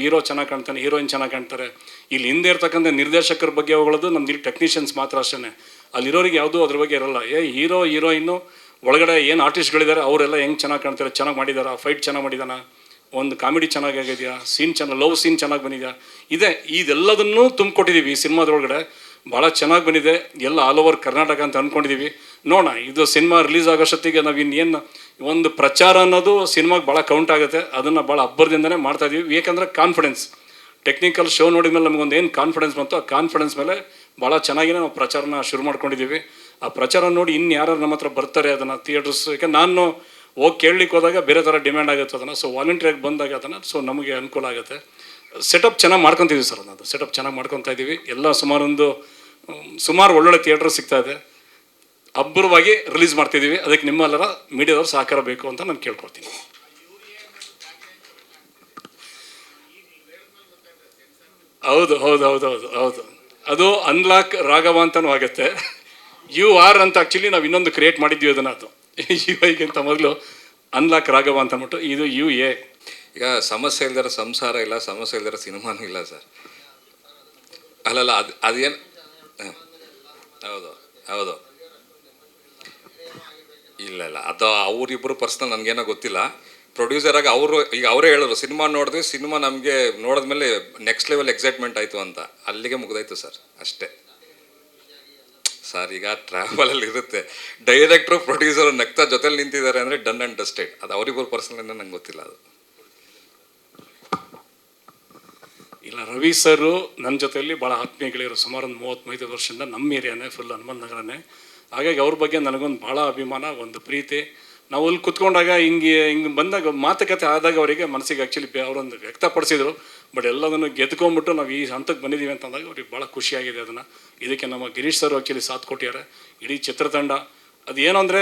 ಹೀರೋ ಚೆನ್ನಾಗಿ ಕಾಣ್ತಾನೆ, ಹೀರೋಯಿನ್ ಚೆನ್ನಾಗಿ ಕಾಣ್ತಾರೆ. ಇಲ್ಲಿ ಹಿಂದೆ ಇರ್ತಕ್ಕಂಥ ನಿರ್ದೇಶಕರ ಬಗ್ಗೆ ಹೋಗೋದು ನಮ್ದು ಇಲ್ಲಿ ಟೆಕ್ನಿಷಿಯನ್ಸ್ ಮಾತ್ರ ಅಷ್ಟೇ. ಅಲ್ಲಿರೋರಿಗೆ ಯಾವುದೂ ಅದ್ರ ಬಗ್ಗೆ ಇರೋಲ್ಲ. ಹೀರೋಯಿನ್ನು ಒಳಗಡೆ ಏನು ಆರ್ಟಿಸ್ಟ್ಗಳಿದ್ದಾರೆ ಅವರೆಲ್ಲ ಹೆಂಗೆ ಚೆನ್ನಾಗಿ ಕಾಣ್ತಾರೆ, ಚೆನ್ನಾಗಿ ಮಾಡಿದಾರ, ಫೈಟ್ ಚೆನ್ನಾಗಿ ಮಾಡಿದಾನ, ಒಂದು ಕಾಮಿಡಿ ಚೆನ್ನಾಗಿದೆಯಾ, ಲವ್ ಸೀನ್ ಚೆನ್ನಾಗಿ ಬಂದಿದೆಯಾ, ಇದೆಲ್ಲದನ್ನೂ ತುಂಬಿಕೊಟ್ಟಿದ್ದೀವಿ ಈ ಸಿನಿಮಾದೊಳಗಡೆ. ಭಾಳ ಚೆನ್ನಾಗಿ ಬಂದಿದೆ, ಎಲ್ಲ ಆಲ್ ಓವರ್ ಕರ್ನಾಟಕ ಅಂತ ಅಂದ್ಕೊಂಡಿದ್ದೀವಿ. ನೋಡೋಣ, ಇದು ಸಿನಿಮಾ ರಿಲೀಸ್ ಆಗೋಷ್ಟೊತ್ತಿಗೆ ನಾವು ಇನ್ನೇನು ಒಂದು ಪ್ರಚಾರ ಅನ್ನೋದು ಸಿನಿಮಾಗೆ ಭಾಳ ಕೌಂಟ್ ಆಗುತ್ತೆ. ಅದನ್ನು ಭಾಳ ಅಬ್ಬರದಿಂದನೇ ಮಾಡ್ತಾಯಿದ್ದೀವಿ. ಏಕೆಂದರೆ ಕಾನ್ಫಿಡೆನ್ಸ್, ಟೆಕ್ನಿಕಲ್ ಶೋ ನೋಡಿದ ಮೇಲೆ ನಮಗೊಂದು ಏನು ಕಾನ್ಫಿಡೆನ್ಸ್ ಬಂತು, ಆ ಕಾನ್ಫಿಡೆನ್ಸ್ ಮೇಲೆ ಭಾಳ ಚೆನ್ನಾಗಿಯೇ ನಾವು ಪ್ರಚಾರನ ಶುರು ಮಾಡ್ಕೊಂಡಿದ್ದೀವಿ. ಆ ಪ್ರಚಾರ ನೋಡಿ ಇನ್ನು ಯಾರು ನಮ್ಮ ಹತ್ರ ಬರ್ತಾರೆ ಅದನ್ನು ಥಿಯೇಟರ್ಸ್, ಯಾಕೆ ನಾನು ಹೋಗಿ ಕೇಳಲಿಕ್ಕೆ ಹೋದಾಗ ಬೇರೆ ಥರ ಡಿಮ್ಯಾಂಡ್ ಆಗುತ್ತೆ ಅದನ್ನು. ಸೊ ವಾಲಂಟಿಯರ್ಗೆ ಬಂದಾಗ ಅದನ್ನು ನಮಗೆ ಅನುಕೂಲ ಆಗುತ್ತೆ. ಸೆಟಪ್ ಚೆನ್ನಾಗಿ ಮಾಡ್ಕೊತಿದ್ದೀವಿ ಸರ್. ಅದು ಸೆಟಪ್ ಚೆನ್ನಾಗಿ ಮಾಡ್ಕೊತಾ ಇದ್ದೀವಿ. ಎಲ್ಲ ಸುಮಾರು ಒಳ್ಳೊಳ್ಳೆ ಥಿಯೇಟರ್ ಸಿಗ್ತಾ ಇದೆ. ಅಬ್ಬರವಾಗಿ ರಿಲೀಸ್ ಮಾಡ್ತಿದ್ದೀವಿ. ಅದಕ್ಕೆ ನಿಮ್ಮೆಲ್ಲರ ಮೀಡಿಯಾದವ್ರು ಸಹಕಾರ ಬೇಕು ಅಂತ ನಾನು ಕೇಳ್ಕೊಳ್ತೀನಿ. ಹೌದು. ಅದು ಅನ್ಲಾಕ್ ರಾಘವ ಅಂತಲೂ ಆಗುತ್ತೆ. UR ಅಂತ ಆ್ಯಕ್ಚುಲಿ ನಾವು ಇನ್ನೊಂದು ಕ್ರಿಯೇಟ್ ಮಾಡಿದ್ವಿ ಅದನ್ನು. ಅದು UIಗಿಂತ ಮೊದಲು ಅನ್ಲಾಕ್ ರಾಘವ ಅಂತ ಅಂದ್ಬಿಟ್ಟು, ಇದು UA. ಈಗ ಸಮಸ್ಯೆ ಇಲ್ದಿರೋ ಸಂಸಾರ ಇಲ್ಲ, ಸಮಸ್ಯೆ ಇಲ್ದಿರೋ ಸಿನಿಮಾನೂ ಇಲ್ಲ ಸರ್. ಅಲ್ಲಲ್ಲ, ಅದೇನು ಹೌದು ಇಲ್ಲ ಅದು ಅವರಿಬ್ಬರು ಪರ್ಸ್ನಲ್ ನನಗೇನೋ ಗೊತ್ತಿಲ್ಲ. ಪ್ರೊಡ್ಯೂಸರಾಗಿ ಅವರೇ ಹೇಳೋರು, ಸಿನಿಮಾ ನೋಡಿದ್ವಿ, ಸಿನಿಮಾ ನಮಗೆ ನೋಡಿದ್ಮೇಲೆ ನೆಕ್ಸ್ಟ್ ಲೆವೆಲ್ ಎಕ್ಸೈಟ್ಮೆಂಟ್ ಆಯಿತು ಅಂತ. ಅಲ್ಲಿಗೆ ಮುಗಿದಾಯ್ತು ಸರ್, ಅಷ್ಟೇ ಸರ್. ಈಗ ಟ್ರಾವೆಲಲ್ಲಿ ಇರುತ್ತೆ, ಡೈರೆಕ್ಟ್ರು ಪ್ರೊಡ್ಯೂಸರು ನಗ್ತಾ ಜೊತೆಲಿ ನಿಂತಿದ್ದಾರೆ ಅಂದರೆ ಡನ್ ಆ್ಯಂಡ್ ಡಸ್ಟೆಡ್. ಅದು ಅವರಿಬ್ಬರು ಪರ್ಸನಲ್ ನಂಗೆ ಗೊತ್ತಿಲ್ಲ ಅದು. ಇಲ್ಲ, ರವಿ ಸರು ನನ್ನ ಜೊತೆಯಲ್ಲಿ ಭಾಳ ಆತ್ಮೀಯಗಳಿರು. ಸುಮಾರು ಒಂದು 35 ವರ್ಷದಿಂದ ನಮ್ಮ ಏರಿಯಾನೇ, ಫುಲ್ ಹನುಮಂತ ನಗರನೇ. ಹಾಗಾಗಿ ಅವ್ರ ಬಗ್ಗೆ ನನಗೊಂದು ಭಾಳ ಅಭಿಮಾನ, ಒಂದು ಪ್ರೀತಿ. ನಾವು ಅಲ್ಲಿ ಕುತ್ಕೊಂಡಾಗ ಹಿಂಗೆ ಬಂದಾಗ ಮಾತುಕತೆ ಆದಾಗ ಅವರಿಗೆ ಮನಸ್ಸಿಗೆ ಆ್ಯಕ್ಚುಲಿ ಅವರೊಂದು ವ್ಯಕ್ತಪಡಿಸಿದರು. ಬಟ್ ಎಲ್ಲದನ್ನು ಗೆದ್ಕೊಂಡ್ಬಿಟ್ಟು ನಾವು ಈ ಹಂತಕ್ಕೆ ಬಂದಿದ್ದೀವಿ ಅಂತಂದಾಗ ಅವ್ರಿಗೆ ಭಾಳ ಖುಷಿಯಾಗಿದೆ. ಅದನ್ನು ಇದಕ್ಕೆ ನಮ್ಮ ಗಿರೀಶ್ ಸರ್ ಆ್ಯಕ್ಚುಲಿ ಸಾಥ್ ಕೊಟ್ಟಿದ್ದಾರೆ, ಇಡೀ ಚಿತ್ರತಂಡ. ಅದು ಏನು ಅಂದರೆ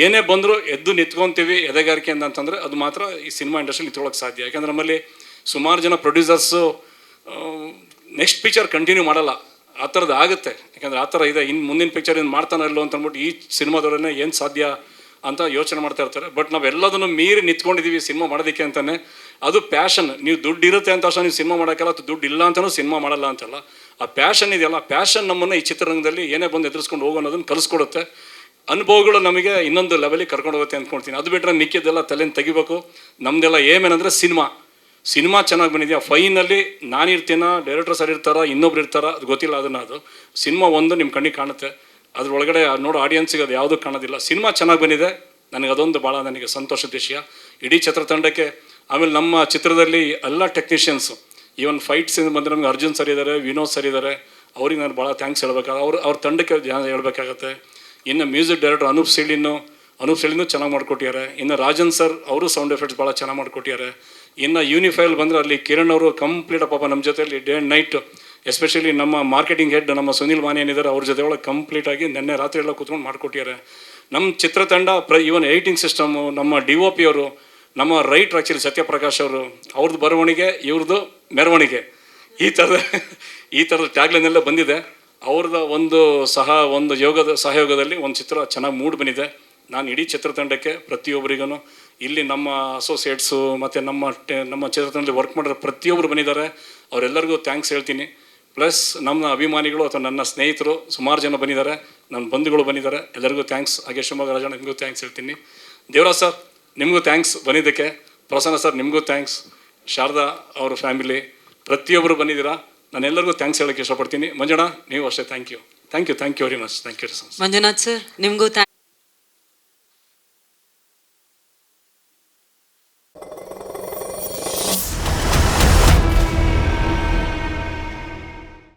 ಏನೇ ಬಂದರೂ ಎದ್ದು ನಿಂತ್ಕೊತೀವಿ ಎದೆಗಾರಿಕೆಯಿಂದ ಅಂತಂದರೆ ಅದು ಮಾತ್ರ ಈ ಸಿನಿಮಾ ಇಂಡಸ್ಟ್ರಿಯಲ್ಲಿ ನಿಂತ್ಕೊಳ್ಳೋಕೆ ಸಾಧ್ಯ. ಯಾಕೆಂದ್ರೆ ನಮ್ಮಲ್ಲಿ ಸುಮಾರು ಜನ ಪ್ರೊಡ್ಯೂಸರ್ಸು ನೆಕ್ಸ್ಟ್ ಪಿಕ್ಚರ್ ಕಂಟಿನ್ಯೂ ಮಾಡಲ್ಲ, ಆ ಥರದ್ದು ಆಗುತ್ತೆ. ಯಾಕಂದರೆ ಆ ಥರ ಇದೆ, ಇನ್ನು ಮುಂದಿನ ಪಿಕ್ಚರ್ ಏನು ಮಾಡ್ತಾನೆ ಇಲ್ಲೋ ಅಂತ ಅಂದ್ಬಿಟ್ಟು ಈ ಸಿನಿಮಾದವರನ್ನೇ ಏನು ಸಾಧ್ಯ ಅಂತ ಯೋಚನೆ ಮಾಡ್ತಾ ಇರ್ತಾರೆ. ಬಟ್ ನಾವೆಲ್ಲದನ್ನು ಮೀರಿ ನಿಂತ್ಕೊಂಡಿದ್ದೀವಿ ಸಿನಿಮಾ ಮಾಡೋದಕ್ಕೆ ಅಂತಲೇ. ಅದು ಪ್ಯಾಷನ್. ನೀವು ದುಡ್ಡು ಇರುತ್ತೆ ಅಂತ ಅಷ್ಟೇ ನೀವು ಸಿನಿಮಾ ಮಾಡೋಕ್ಕಲ್ಲ, ಅಥವಾ ದುಡ್ಡು ಇಲ್ಲ ಅಂತಲೂ ಸಿನಿಮಾ ಮಾಡಲ್ಲ ಅಂತಲ್ಲ. ಆ ಪ್ಯಾಷನ್ ಇದೆಯಲ್ಲ, ಪ್ಯಾಷನ್ ನಮ್ಮನ್ನು ಈ ಚಿತ್ರರಂಗದಲ್ಲಿ ಏನೇ ಬಂದು ಎದುರಿಸ್ಕೊಂಡು ಹೋಗೋ ಅನ್ನೋದನ್ನು ಕಲಿಸ್ಕೊಡುತ್ತೆ. ಅನುಭವಗಳು ನಮಗೆ ಇನ್ನೊಂದು ಲೆವೆಲಿಗೆ ಕರ್ಕೊಂಡು ಹೋಗುತ್ತೆ ಅಂದ್ಕೊಳ್ತೀನಿ. ಅದು ಬಿಟ್ಟರೆ ಮಿಕ್ಕಿದ್ದೆಲ್ಲ ತಲೆನ ತೆಗಿಬೇಕು. ನಮ್ಮದೆಲ್ಲ ಏಮೇನಂದರೆ ಸಿನಿಮಾ ಚೆನ್ನಾಗಿ ಬಂದಿದೆಯಾ, ಫೈನಲ್ಲಿ ನಾನಿರ್ತೀನ, ಡೈರೆಕ್ಟರ್ ಸರ್ ಇರ್ತಾರ, ಇನ್ನೊಬ್ರು ಇರ್ತಾರ, ಅದು ಗೊತ್ತಿಲ್ಲ. ಅದು ಸಿನಿಮಾ ಒಂದು ನಿಮ್ಮ ಕಣ್ಣಿಗೆ ಕಾಣುತ್ತೆ, ಅದ್ರೊಳಗಡೆ ನೋಡೋ ಆಡಿಯನ್ಸಿಗೆ ಅದು ಯಾವುದೂ ಕಾಣೋದಿಲ್ಲ. ಸಿನಿಮಾ ಚೆನ್ನಾಗಿ ಬಂದಿದೆ, ಅದೊಂದು ಭಾಳ ನನಗೆ ಸಂತೋಷದ ವಿಷಯ. ಇಡೀ ಚಿತ್ರತಂಡಕ್ಕೆ, ಆಮೇಲೆ ನಮ್ಮ ಚಿತ್ರದಲ್ಲಿ ಎಲ್ಲ ಟೆಕ್ನಿಷಿಯನ್ಸು, ಈವನ್ ಫೈಟ್ಸ್ ಬಂದರೆ ನಮಗೆ ಅರ್ಜುನ್ ಸರ್ ಇದ್ದಾರೆ, ವಿನೋದ್ ಸರ್ ಇದ್ದಾರೆ, ಅವ್ರಿಗೆ ನಾನು ಭಾಳ ಥ್ಯಾಂಕ್ಸ್ ಹೇಳ್ಬೇಕಾಗ ಅವ್ರ ತಂಡಕ್ಕೆ ಹೇಳ್ಬೇಕಾಗತ್ತೆ. ಇನ್ನು ಮ್ಯೂಸಿಕ್ ಡೈರೆಕ್ಟರ್ ಅನೂಪ್ ಸೀಳಿನೂ ಚೆನ್ನಾಗಿ ಮಾಡಿಕೊಟ್ಟಿದ್ದಾರೆ. ಇನ್ನು ರಾಜನ್ ಸರ್ ಅವರು ಸೌಂಡ್ ಎಫೆಕ್ಟ್ಸ್ ಭಾಳ ಚೆನ್ನಾಗಿ ಮಾಡಿಕೊಟ್ಟಿದ್ದಾರೆ. ಇನ್ನು ಯೂನಿಫೈಲ್ ಬಂದರೆ ಅಲ್ಲಿ ಕಿರಣ್ ಅವರು ಕಂಪ್ಲೀಟ್ ಪಾಪ ನಮ್ಮ ಜೊತೆಯಲ್ಲಿ ಡೇ ಆ್ಯಂಡ್ ನೈಟ್, ಎಸ್ಪೆಷಲಿ ನಮ್ಮ ಮಾರ್ಕೆಟಿಂಗ್ ಹೆಡ್ ನಮ್ಮ ಸುನಿಲ್ ಮಾನೆ ಏನಿದ್ದಾರೆ ಅವ್ರ ಜೊತೆ ಒಳಗೆ ಕಂಪ್ಲೀಟಾಗಿ ನೆನ್ನೆ ರಾತ್ರಿ ಎಲ್ಲ ಕೂತ್ಕೊಂಡು ಮಾಡಿಕೊಟ್ಟಿದ್ದಾರೆ. ನಮ್ಮ ಚಿತ್ರತಂಡ ಈವನ್ ಎಡಿಟಿಂಗ್ ಸಿಸ್ಟಮು, ನಮ್ಮ DOP ಅವರು, ನಮ್ಮ ರೈಟ್ರ್ ಆ್ಯಕ್ಚುಲಿ ಸತ್ಯಪ್ರಕಾಶ್ ಅವರು, ಅವ್ರದ್ದು ಬರವಣಿಗೆ, ಇವ್ರದ್ದು ಮೆರವಣಿಗೆ, ಈ ಥರದ ಟ್ಯಾಗ್ಲೈನೆಲ್ಲ ಬಂದಿದೆ. ಅವ್ರದ್ದು ಒಂದು ಸಹಯೋಗದಲ್ಲಿ ಒಂದು ಚಿತ್ರ ಚೆನ್ನಾಗಿ ಮೂಡ್ ಬಂದಿದೆ. ನಾನು ಇಡೀ ಚಿತ್ರತಂಡಕ್ಕೆ ಪ್ರತಿಯೊಬ್ಬರಿಗೂ ಇಲ್ಲಿ ನಮ್ಮ ಅಸೋಸಿಯೇಟ್ಸು ಮತ್ತು ನಮ್ಮ ಚಿತ್ರತಂಡದಲ್ಲಿ ವರ್ಕ್ ಮಾಡಿರೋ ಪ್ರತಿಯೊಬ್ಬರು ಬಂದಿದ್ದಾರೆ, ಅವರೆಲ್ಲರಿಗೂ ಥ್ಯಾಂಕ್ಸ್ ಹೇಳ್ತೀನಿ. ಪ್ಲಸ್ ನಮ್ಮ ಅಭಿಮಾನಿಗಳು ಅಥವಾ ನನ್ನ ಸ್ನೇಹಿತರು ಸುಮಾರು ಜನ ಬಂದಿದ್ದಾರೆ, ನನ್ನ ಬಂಧುಗಳು ಬಂದಿದ್ದಾರೆ, ಎಲ್ಲರಿಗೂ ಥ್ಯಾಂಕ್ಸ್. ಹಾಗೆ ಶಿವಮೊಗ್ಗ ರಾಜಣ್ಣ ನಿಮಗೂ ಥ್ಯಾಂಕ್ಸ್ ಹೇಳ್ತೀನಿ. ದೇವರಾಜ್ ಸರ್ ನಿಮಗೂ ಥ್ಯಾಂಕ್ಸ್ ಬಂದಿದ್ದಕ್ಕೆ. ಪ್ರಸನ್ನ ಸರ್ ನಿಮಗೂ ಥ್ಯಾಂಕ್ಸ್. ಶಾರದಾ ಅವ್ರ ಫ್ಯಾಮಿಲಿ ಪ್ರತಿಯೊಬ್ಬರು ಬಂದಿದ್ದೀರಾ, ನಾನು ಎಲ್ಲರಿಗೂ ಥ್ಯಾಂಕ್ಸ್ ಹೇಳೋಕ್ಕೆ ಇಷ್ಟಪಡ್ತೀನಿ. ಮಂಜಣ್ಣ ನೀವು ಅಷ್ಟೇ thank you very much. Thank you Manjunath sir ನಿಮಗೂ